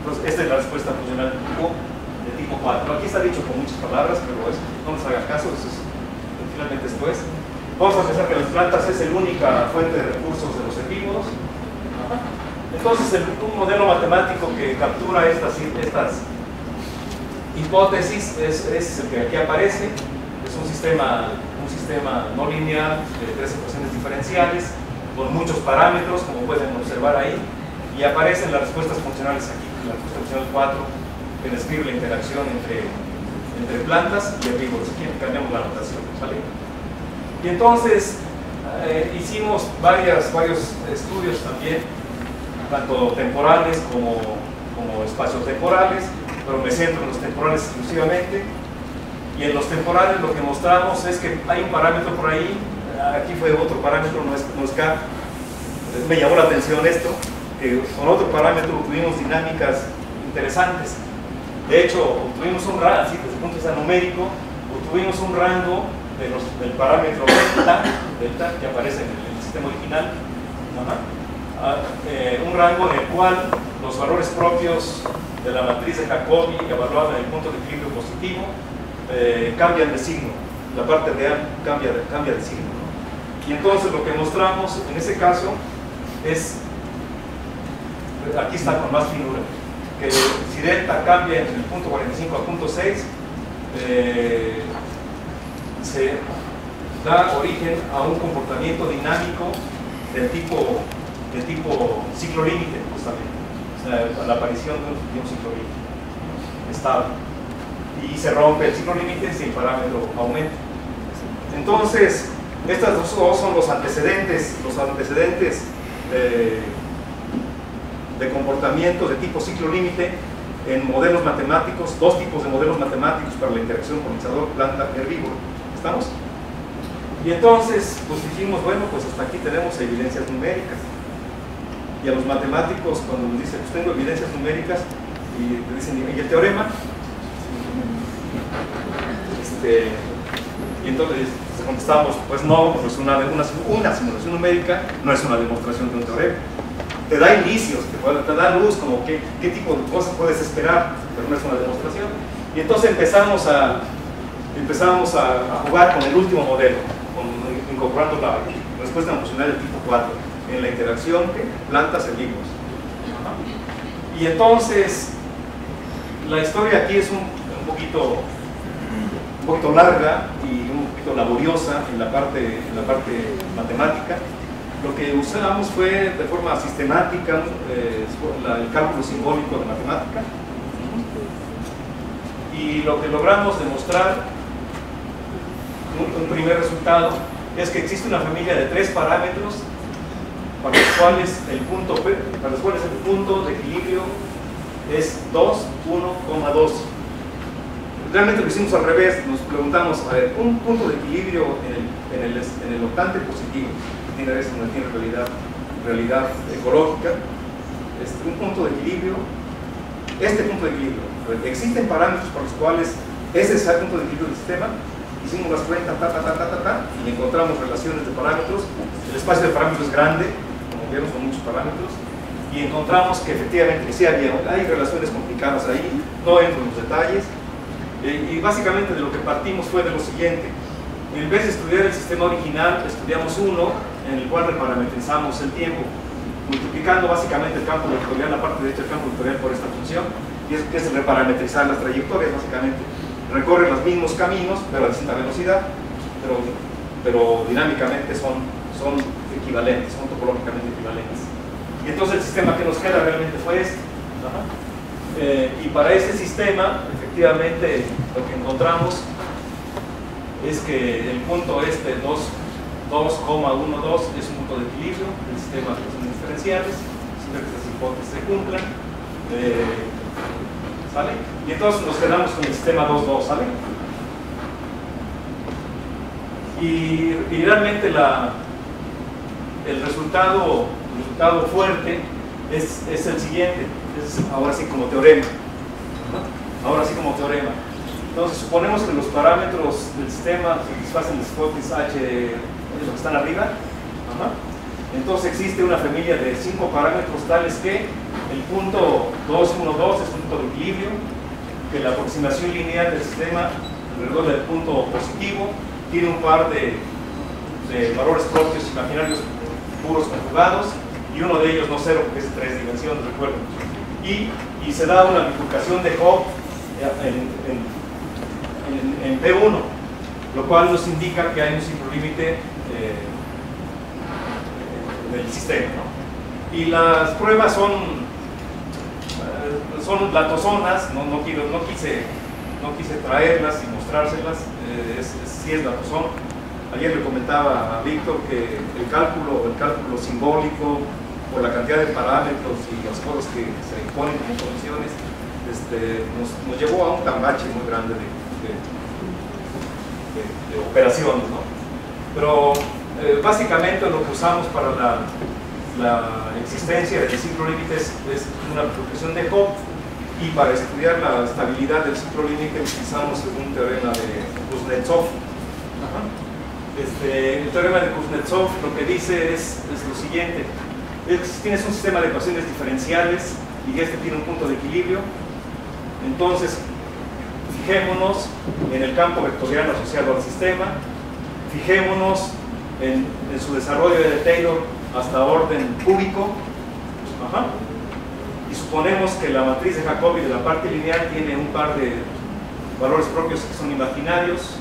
Entonces, esta es la respuesta funcional de tipo 4. Aquí está dicho con muchas palabras, pero no les hagan caso, eso es finalmente después. Vamos a pensar que las plantas es la única fuente de recursos de los herbívoros. Entonces, un modelo matemático que captura estas hipótesis es el que aquí aparece. Es un sistema no lineal de 3 ecuaciones diferenciales con muchos parámetros, como pueden observar ahí, y aparecen las respuestas funcionales aquí. La respuesta funcional 4 que describe la interacción entre plantas y herbívoros. Aquí cambiamos la notación, ¿vale? Y entonces hicimos varios estudios también, tanto temporales como espaciotemporales, pero me centro en los temporales exclusivamente. Y en los temporales lo que mostramos es que hay un parámetro por ahí, aquí fue otro parámetro, no es K. Me llamó la atención esto, que con otro parámetro obtuvimos dinámicas interesantes. De hecho, obtuvimos un rango, así desde el punto de vista numérico, obtuvimos un rango del parámetro delta, que aparece en el sistema original, un rango en el cual los valores propios de la matriz de Jacobi, evaluada en el punto de equilibrio positivo, cambian de signo. La parte real cambia de signo, ¿no? Y entonces lo que mostramos en ese caso es, aquí está con más finura, que si delta cambia entre el punto 45 a punto 6, se da origen a un comportamiento dinámico de tipo ciclo límite, justamente. O sea, a la aparición de un ciclo límite estable. Y se rompe el ciclo límite si el parámetro aumenta. Entonces, estas dos son los antecedentes de comportamientos de tipo ciclo límite en modelos matemáticos, dos tipos de modelos matemáticos para la interacción polinizador-planta-herbívoro. ¿Estamos? Y entonces, pues dijimos, bueno, pues hasta aquí tenemos evidencias numéricas. Y a los matemáticos, cuando nos dicen, pues tengo evidencias numéricas, y te dicen, ¿y el teorema? Y entonces contestamos, pues no, pues una simulación numérica no es una demostración de un teorema. Te da indicios, te da luz, como qué tipo de cosas puedes esperar, pero no es una demostración. Y entonces empezamos a jugar con el último modelo, incorporando la respuesta emocional del tipo 4 en la interacción de plantas herbívoros. Y entonces, la historia aquí es un poquito larga y un poquito laboriosa en la parte matemática. Lo que usamos fue de forma sistemática el cálculo simbólico de matemática. Y lo que logramos demostrar, un primer resultado, es que existe una familia de 3 parámetros para los cuales el punto de equilibrio es 2, 1,2. Realmente lo hicimos al revés, nos preguntamos, a ver, un punto de equilibrio en el octante positivo, que tiene realidad ecológica, un punto de equilibrio, existen parámetros para los cuales ese es el punto de equilibrio del sistema. Hicimos las cuentas, y encontramos relaciones de parámetros. El espacio de parámetros es grande, como vieron, son muchos parámetros, y encontramos que efectivamente sí hay relaciones complicadas ahí, no entro en los detalles. Y básicamente de lo que partimos fue de lo siguiente: en vez de estudiar el sistema original, estudiamos uno en el cual reparametrizamos el tiempo, multiplicando básicamente el campo vectorial, la parte derecha del campo vectorial, por esta función, y es que es reparametrizar las trayectorias. Básicamente recorren los mismos caminos pero a distinta velocidad, pero dinámicamente son equivalentes, son topológicamente equivalentes. Y entonces el sistema que nos queda realmente fue este. Y para ese sistema, efectivamente, lo que encontramos es que el punto 2,12 es un punto de equilibrio del sistema de ecuaciones diferenciales, siempre que estas hipótesis se cumplan. ¿Sale? Y entonces nos quedamos con el sistema 2,2, ¿sale? Y realmente el resultado fuerte es el siguiente. Ahora sí como teorema. Entonces suponemos que los parámetros del sistema satisfacen las hipótesis H, los que están arriba. Entonces existe una familia de 5 parámetros tales que el punto 2,12 es un punto de equilibrio, que la aproximación lineal del sistema alrededor del punto positivo tiene un par de valores propios imaginarios puros conjugados, y uno de ellos no cero porque es de 3 dimensiones, recuerden. Y se da una bifurcación de Hopf en P1, lo cual nos indica que hay un ciclolímite del sistema, ¿no? Y las pruebas son latosonas, no quise traerlas y mostrárselas, sí es latosón. Ayer le comentaba a Víctor que el cálculo simbólico, por la cantidad de parámetros y las cosas que se imponen como condiciones, nos llevó a un tambache muy grande de operaciones, ¿no? Pero básicamente lo que usamos para la existencia del ciclolímite es una bifurcación de Hopf, y para estudiar la estabilidad del ciclolímite utilizamos un teorema de Kuznetsov. El teorema de Kuznetsov lo que dice es lo siguiente: tienes un sistema de ecuaciones diferenciales y este tiene un punto de equilibrio. Entonces fijémonos en el campo vectorial asociado al sistema, fijémonos en su desarrollo de Taylor hasta orden cúbico, y suponemos que la matriz de Jacobi de la parte lineal tiene un par de valores propios que son imaginarios.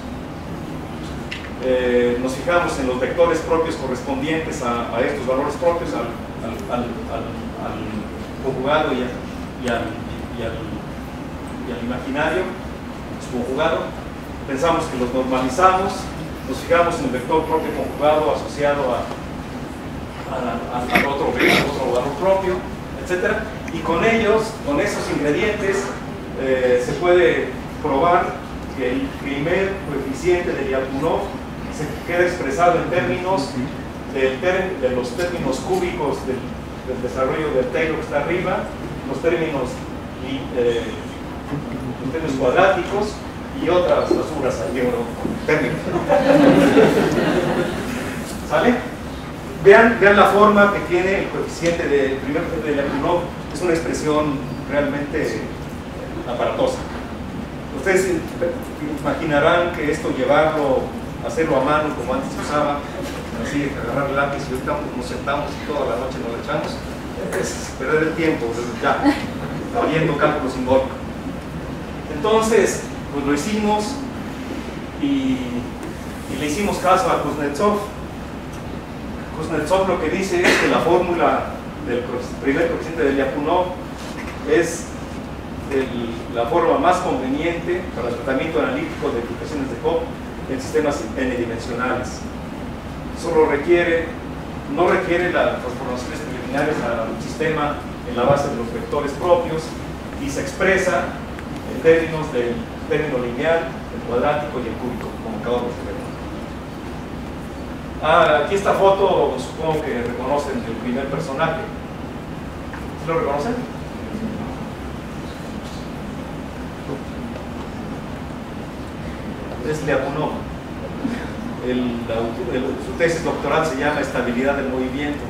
Nos fijamos en los vectores propios correspondientes a estos valores propios, al conjugado y al imaginario, su conjugado. Pensamos que los normalizamos, nos fijamos en el vector propio conjugado asociado al otro valor propio, etc. Y con esos ingredientes, se puede probar que el primer coeficiente de Lyapunov se queda expresado en términos de los términos cúbicos del desarrollo del Taylor que está arriba, los términos cuadráticos y otras basuras aquí, términos. ¿Sale? Vean la forma que tiene el coeficiente del primer coeficiente de Lyapunov. Es una expresión realmente aparatosa. Ustedes imaginarán que esto hacerlo a mano como antes se usaba, así, agarrar el lápiz y ahorita nos sentamos y toda la noche nos lo echamos, es perder el tiempo, ya. viendo cálculo simbólico. Entonces, pues lo hicimos y le hicimos caso a Kuznetsov. Kuznetsov lo que dice es que la fórmula del primer coeficiente de Lyapunov es la forma más conveniente para el tratamiento analítico de ecuaciones de Hopf en sistemas n-dimensionales. Solo no requiere las transformaciones preliminares al sistema en la base de los vectores propios y se expresa en términos del término lineal, el cuadrático y el cúbico, como acabamos de ver. Aquí esta foto, supongo que reconocen el primer personaje. ¿Sí lo reconocen? Es Lyapunov. Su tesis doctoral se llama Estabilidad del movimiento.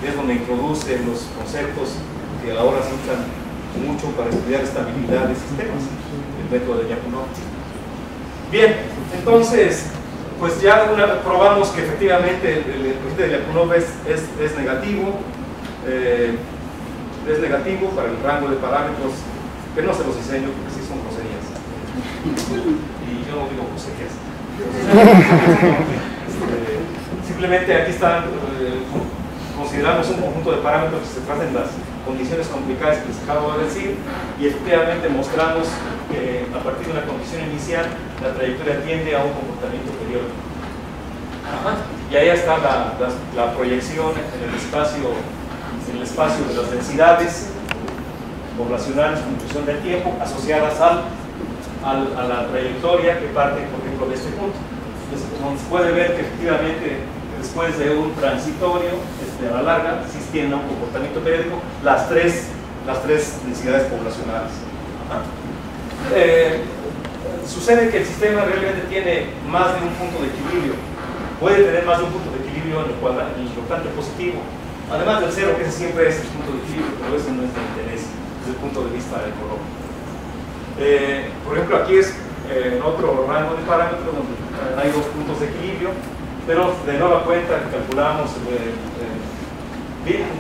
Es donde introduce los conceptos que ahora se usan mucho para estudiar estabilidad de sistemas, el método de Lyapunov. Bien, entonces, pues ya probamos que efectivamente el coeficiente de Lyapunov es negativo. Es negativo para el rango de parámetros, que no se los enseño porque sí son groserías. Y yo no digo groserías. Simplemente aquí están, consideramos un conjunto de parámetros que se tratan en las condiciones complicadas que les acabo de decir, y efectivamente mostramos que a partir de una condición inicial la trayectoria tiende a un comportamiento periódico. Y ahí está la proyección en el espacio de las densidades poblacionales en función del tiempo asociadas a la trayectoria que parte, por ejemplo, de este punto. Entonces, como se puede ver que efectivamente después de un transitorio a la larga sí tienen un comportamiento periódico las tres densidades poblacionales. Sucede que el sistema realmente tiene más de un punto de equilibrio, puede tener más de un punto de equilibrio en el resultante positivo, además del cero, que ese siempre es el punto de equilibrio, pero ese no es de interés desde el punto de vista económico. Por ejemplo, aquí es en otro rango de parámetros donde hay dos puntos de equilibrio, pero de nueva cuenta calculamos,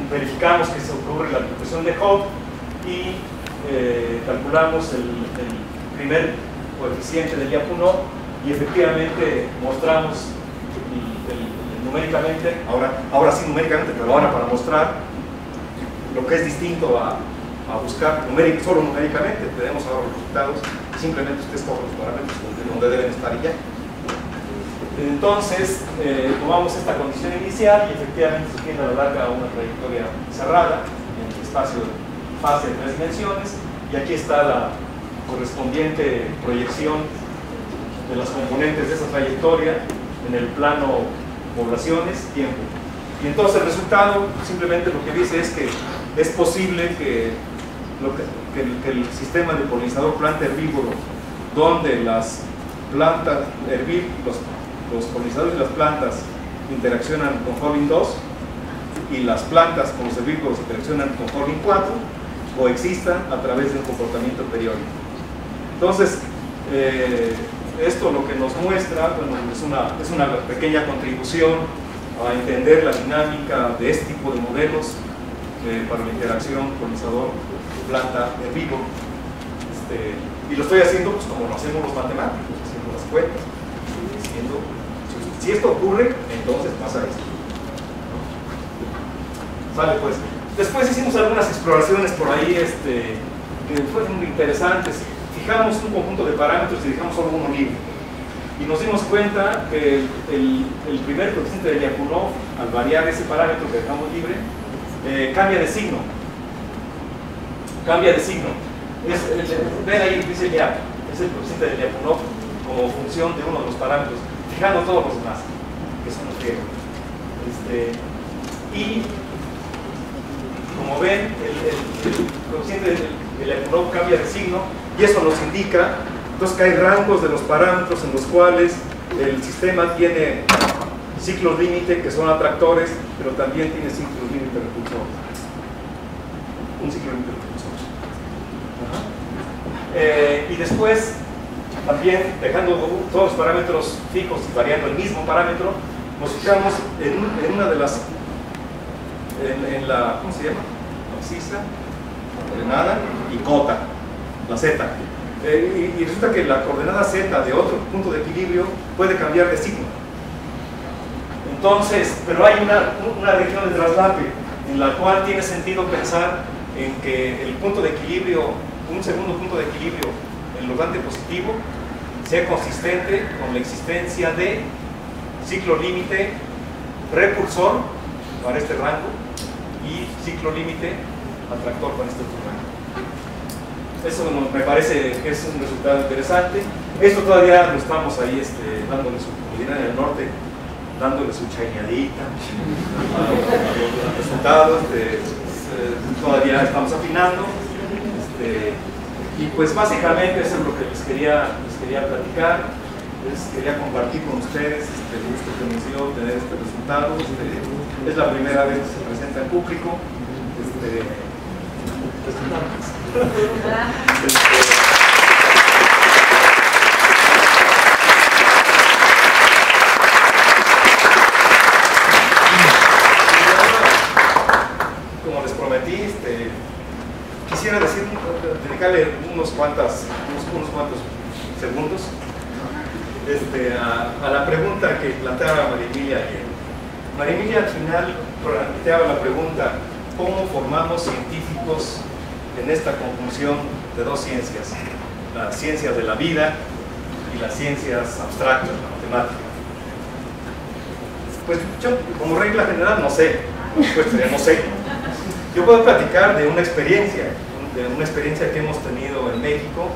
verificamos que se ocurre la distribución de Hopf y calculamos el primer coeficiente de Lyapunov y efectivamente mostramos numéricamente, ahora sí numéricamente, pero ahora para mostrar lo que es distinto a buscar solo numéricamente. Tenemos ahora los resultados, simplemente ustedes cogen los parámetros donde deben estar y ya. Entonces, tomamos esta condición inicial y efectivamente se tiene a la larga una trayectoria cerrada en el espacio fase de 3 dimensiones, y aquí está la correspondiente proyección de las componentes de esa trayectoria en el plano poblaciones, tiempo. Y entonces el resultado simplemente lo que dice es que es posible que el sistema de polinizador planta herbívoro, donde las plantas los polinizadores de las plantas interaccionan con Holding 2 y las plantas con los herbívoros interaccionan con Holding 4, coexistan a través de un comportamiento periódico. Entonces, esto lo que nos muestra, bueno, es una pequeña contribución a entender la dinámica de este tipo de modelos para la interacción polinizador-planta-herbívoro. Y lo estoy haciendo pues, como lo hacemos los matemáticos, haciendo las cuentas, diciendo, si esto ocurre, entonces pasa esto. Sale pues. Después hicimos algunas exploraciones por ahí que fueron muy interesantes. Fijamos un conjunto de parámetros y dejamos solo uno libre. Y nos dimos cuenta que el primer coeficiente de Lyapunov, al variar ese parámetro que dejamos libre, cambia de signo. Cambia de signo. Ven ahí, dice Lyapunov, es el coeficiente de Lyapunov como función de uno de los parámetros, fijando todos los demás, que son los griegos. Y como ven, el coeficiente de Lyapunov cambia de signo, y eso nos indica entonces que hay rangos de los parámetros en los cuales el sistema tiene ciclos límite que son atractores, pero también tiene ciclos límite repulsores. Un ciclo límite repulsor. Y después, también dejando todos los parámetros fijos y variando el mismo parámetro, nos fijamos en una de las, en la, ¿cómo se llama? Abscisa, ordenada, y cota, la z. Y resulta que la coordenada z de otro punto de equilibrio puede cambiar de signo. Entonces, pero hay una región de traslape en la cual tiene sentido pensar en que el punto de equilibrio, un segundo punto de equilibrio en logante positivo, sea consistente con la existencia de ciclo límite repulsor para este rango y ciclo límite atractor para este otro rango. Eso me parece que es un resultado interesante. Esto todavía lo estamos ahí dándole su coordinada en el norte, dándole su chaineadita a los resultados. Todavía estamos afinando. Y pues básicamente eso es lo que les quería platicar. Les quería compartir con ustedes el gusto que nos dio tener este resultado. Es la primera vez que se presenta en público. Como les prometí, quisiera dedicarle unos cuantos segundos a la pregunta que planteaba María Emilia ayer. María Emilia al final planteaba la pregunta: ¿cómo formamos científicos en esta conjunción de dos ciencias? Las ciencias de la vida y las ciencias abstractas, la matemática. Pues yo, como regla general, no sé. Pues no sé. Yo puedo platicar de una experiencia que hemos tenido en México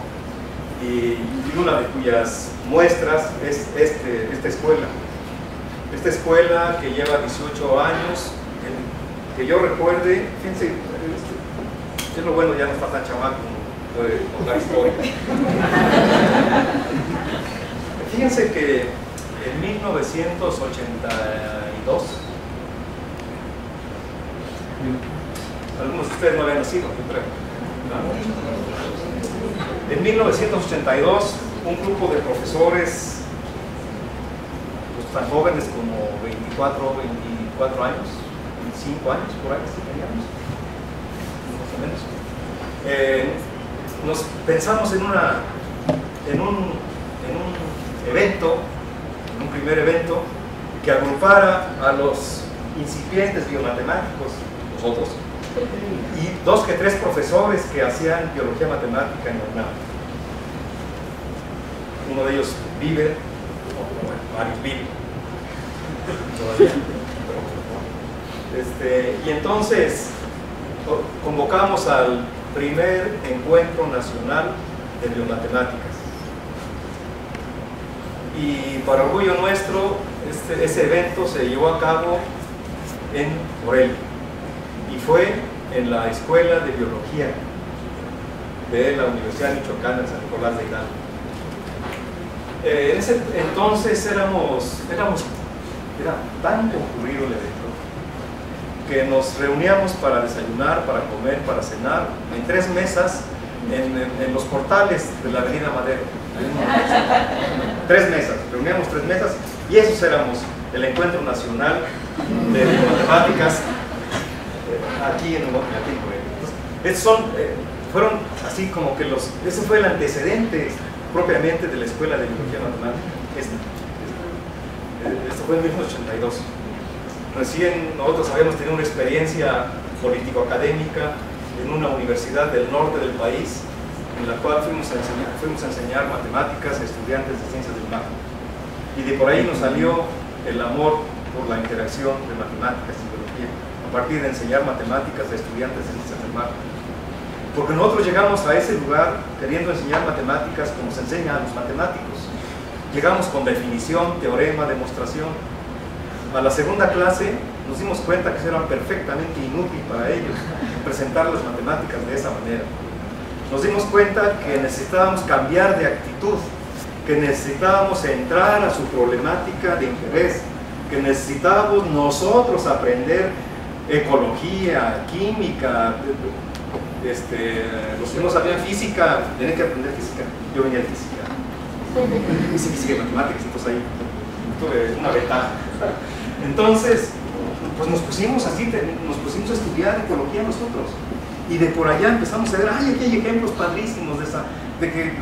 y una de cuyas muestras es esta escuela. Esta escuela que lleva 18 años, que yo recuerde, fíjense, es lo bueno, ya no está tan chamaco con la historia. Fíjense que en 1982, algunos de ustedes no habían nacido, yo creo. En 1982, un grupo de profesores, pues, tan jóvenes como 24 años, 25 años, por ahí, si teníamos, más o menos, nos pensamos en un evento, en un primer evento, que agrupara a los incipientes biomatemáticos, nosotros, y 2 que 3 profesores que hacían biología matemática en la UNAM. Uno de ellos vive, bueno, varios viven todavía. Y entonces convocamos al primer encuentro nacional de biomatemáticas. Y para orgullo nuestro, ese evento se llevó a cabo en Morelia. Y fue en la Escuela de Biología de la Universidad Michoacana en San Nicolás de Hidalgo. En ese entonces era tan concurrido el evento que nos reuníamos para desayunar, para comer, para cenar en 3 mesas en los portales de la Avenida Madero. 3 mesas, reuníamos 3 mesas y esos éramos el Encuentro Nacional de Matemáticas aquí en Morelia. Fueron así como que ese fue el antecedente propiamente de la Escuela de Biología Matemática. Esto fue en 1982. Recién nosotros habíamos tenido una experiencia político-académica en una universidad del norte del país, en la cual fuimos a enseñar matemáticas a estudiantes de ciencias del mar. Y de por ahí nos salió el amor por la interacción de matemáticas y biología, a partir de enseñar matemáticas a estudiantes de ciencias del mar. Porque nosotros llegamos a ese lugar queriendo enseñar matemáticas como se enseña a los matemáticos. Llegamos con definición, teorema, demostración. A la segunda clase nos dimos cuenta que eso era perfectamente inútil para ellos, presentar las matemáticas de esa manera. Nos dimos cuenta que necesitábamos cambiar de actitud, que necesitábamos entrar a su problemática de interés, que necesitábamos nosotros aprender ecología, química. Los que no sabían física tenían que aprender física. Yo venía de física. Hice física y matemáticas, entonces ahí tuve una ventaja. Entonces, pues nos pusimos a estudiar ecología nosotros. Y de por allá empezamos a ver, ay, aquí hay ejemplos padrísimos de que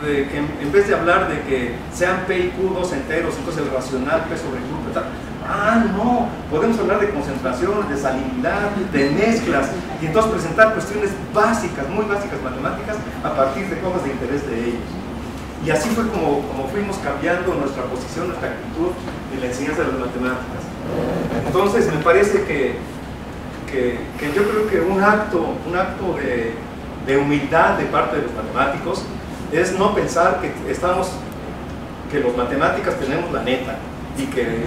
en vez de hablar de que sean P y Q dos enteros, entonces el racional P sobre Q, tal. Ah, no, podemos hablar de concentración, de salinidad, de mezclas, y entonces presentar cuestiones básicas, muy básicas matemáticas, a partir de cosas de interés de ellos. Y así fue como fuimos cambiando nuestra posición, nuestra actitud en la enseñanza de las matemáticas. Entonces me parece que yo creo que un acto de humildad de parte de los matemáticos es no pensar que los matemáticas tenemos la neta y que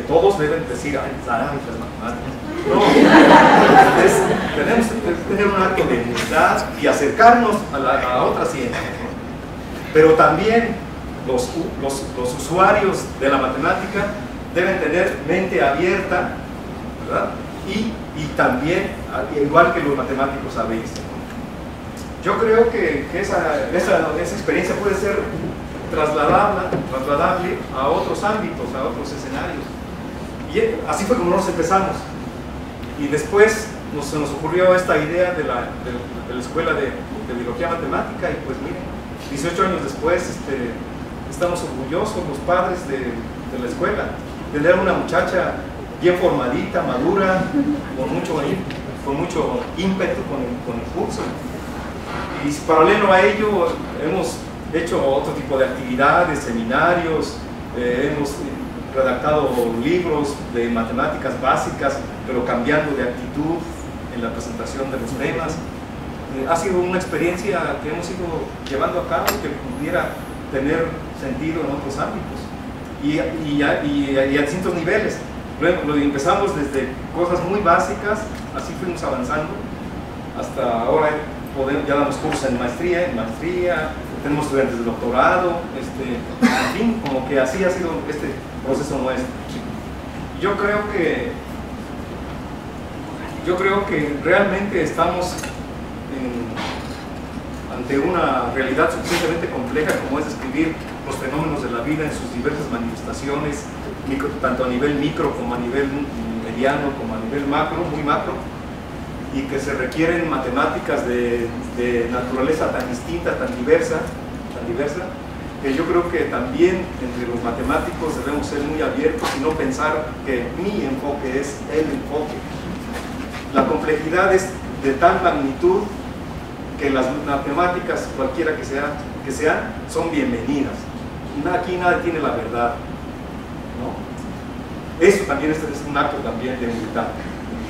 todos deben decir, ay, las matemáticas. No, tenemos que tener un acto de humildad y acercarnos a otra ciencia. Pero también los usuarios de la matemática deben tener mente abierta, ¿verdad? Y también, igual que los matemáticos a veces. Yo creo que esa experiencia puede ser trasladable a otros ámbitos, a otros escenarios. Y así fue como nos empezamos. Y después se nos ocurrió esta idea de la Escuela de Biología Matemática, y pues miren, 18 años después estamos orgullosos los padres de la escuela, tener una muchacha bien formadita, madura, con mucho ímpetu con el curso. Y paralelo a ello hemos hecho otro tipo de actividades, seminarios, hemos redactado libros de matemáticas básicas, pero cambiando de actitud en la presentación de los temas. Ha sido una experiencia que hemos ido llevando a cabo que pudiera tener sentido en otros ámbitos y a distintos niveles. Lo empezamos desde cosas muy básicas, así fuimos avanzando hasta ahora. Ya damos cursos en maestría, tenemos estudiantes de doctorado, en fin, como que así ha sido este proceso nuestro. Yo creo que realmente estamos ante una realidad suficientemente compleja como es describir los fenómenos de la vida en sus diversas manifestaciones, tanto a nivel micro como a nivel mediano, como a nivel macro, muy macro, y que se requieren matemáticas de naturaleza tan distinta, tan diversa, que yo creo que también entre los matemáticos debemos ser muy abiertos y no pensar que mi enfoque es el enfoque. La complejidad es de tal magnitud que las matemáticas, cualquiera que sean, son bienvenidas. Aquí nadie tiene la verdad, ¿no? Eso también es un acto también de humildad,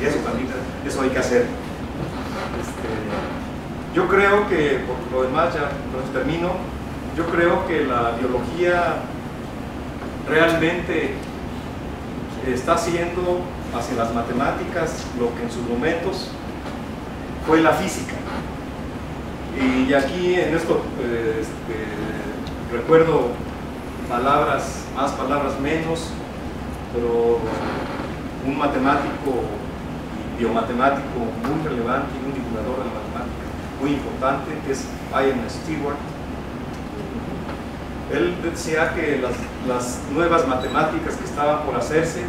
y eso hay que hacer. Yo creo que, por lo demás, ya termino, yo creo que la biología realmente está haciendo hacia las matemáticas lo que en sus momentos fue la física. Y aquí en esto recuerdo palabras más, palabras menos, pero un matemático y biomatemático muy relevante y un divulgador de la matemática muy importante, que es Ian Stewart. Él decía que las nuevas matemáticas que estaban por hacerse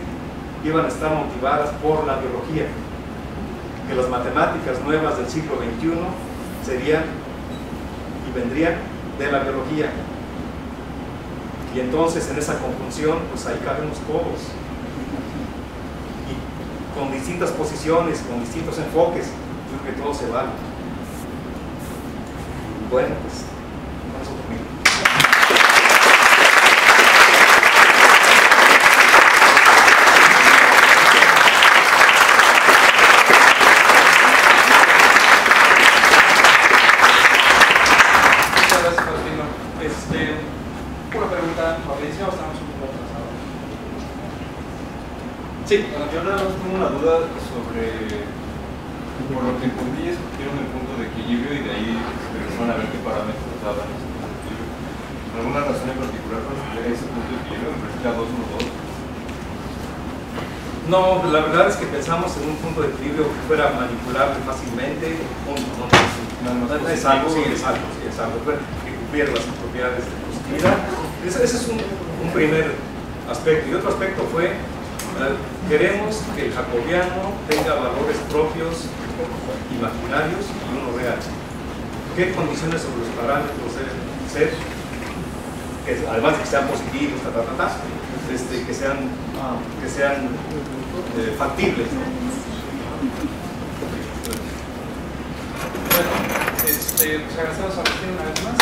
iban a estar motivadas por la biología, que las matemáticas nuevas del siglo XXI serían y vendrían de la biología. Y entonces en esa conjunción, pues ahí cabemos todos, y con distintas posiciones, con distintos enfoques, yo creo que todo se vale. Bueno, pues con eso termino. Sí. Bueno, yo nada más tengo una duda sobre, por lo que entendí, escogieron el punto de equilibrio y de ahí se van a ver qué parámetros daban ese punto de equilibrio. ¿Alguna razón en particular para escoger ese punto de equilibrio? Me parece que a 2, 1, 2. No, la verdad es que pensamos en un punto de equilibrio que fuera manipulable fácilmente. Es algo que cumpliera las propiedades de positividad. Ese es un primer aspecto. Y otro aspecto fue, queremos que el jacobiano tenga valores propios imaginarios y uno real. ¿Qué condiciones sobre los parámetros deben ser? Además de que sean positivos, que sean factibles, ¿no? Bueno, pues agradecemos a Agustín una vez más.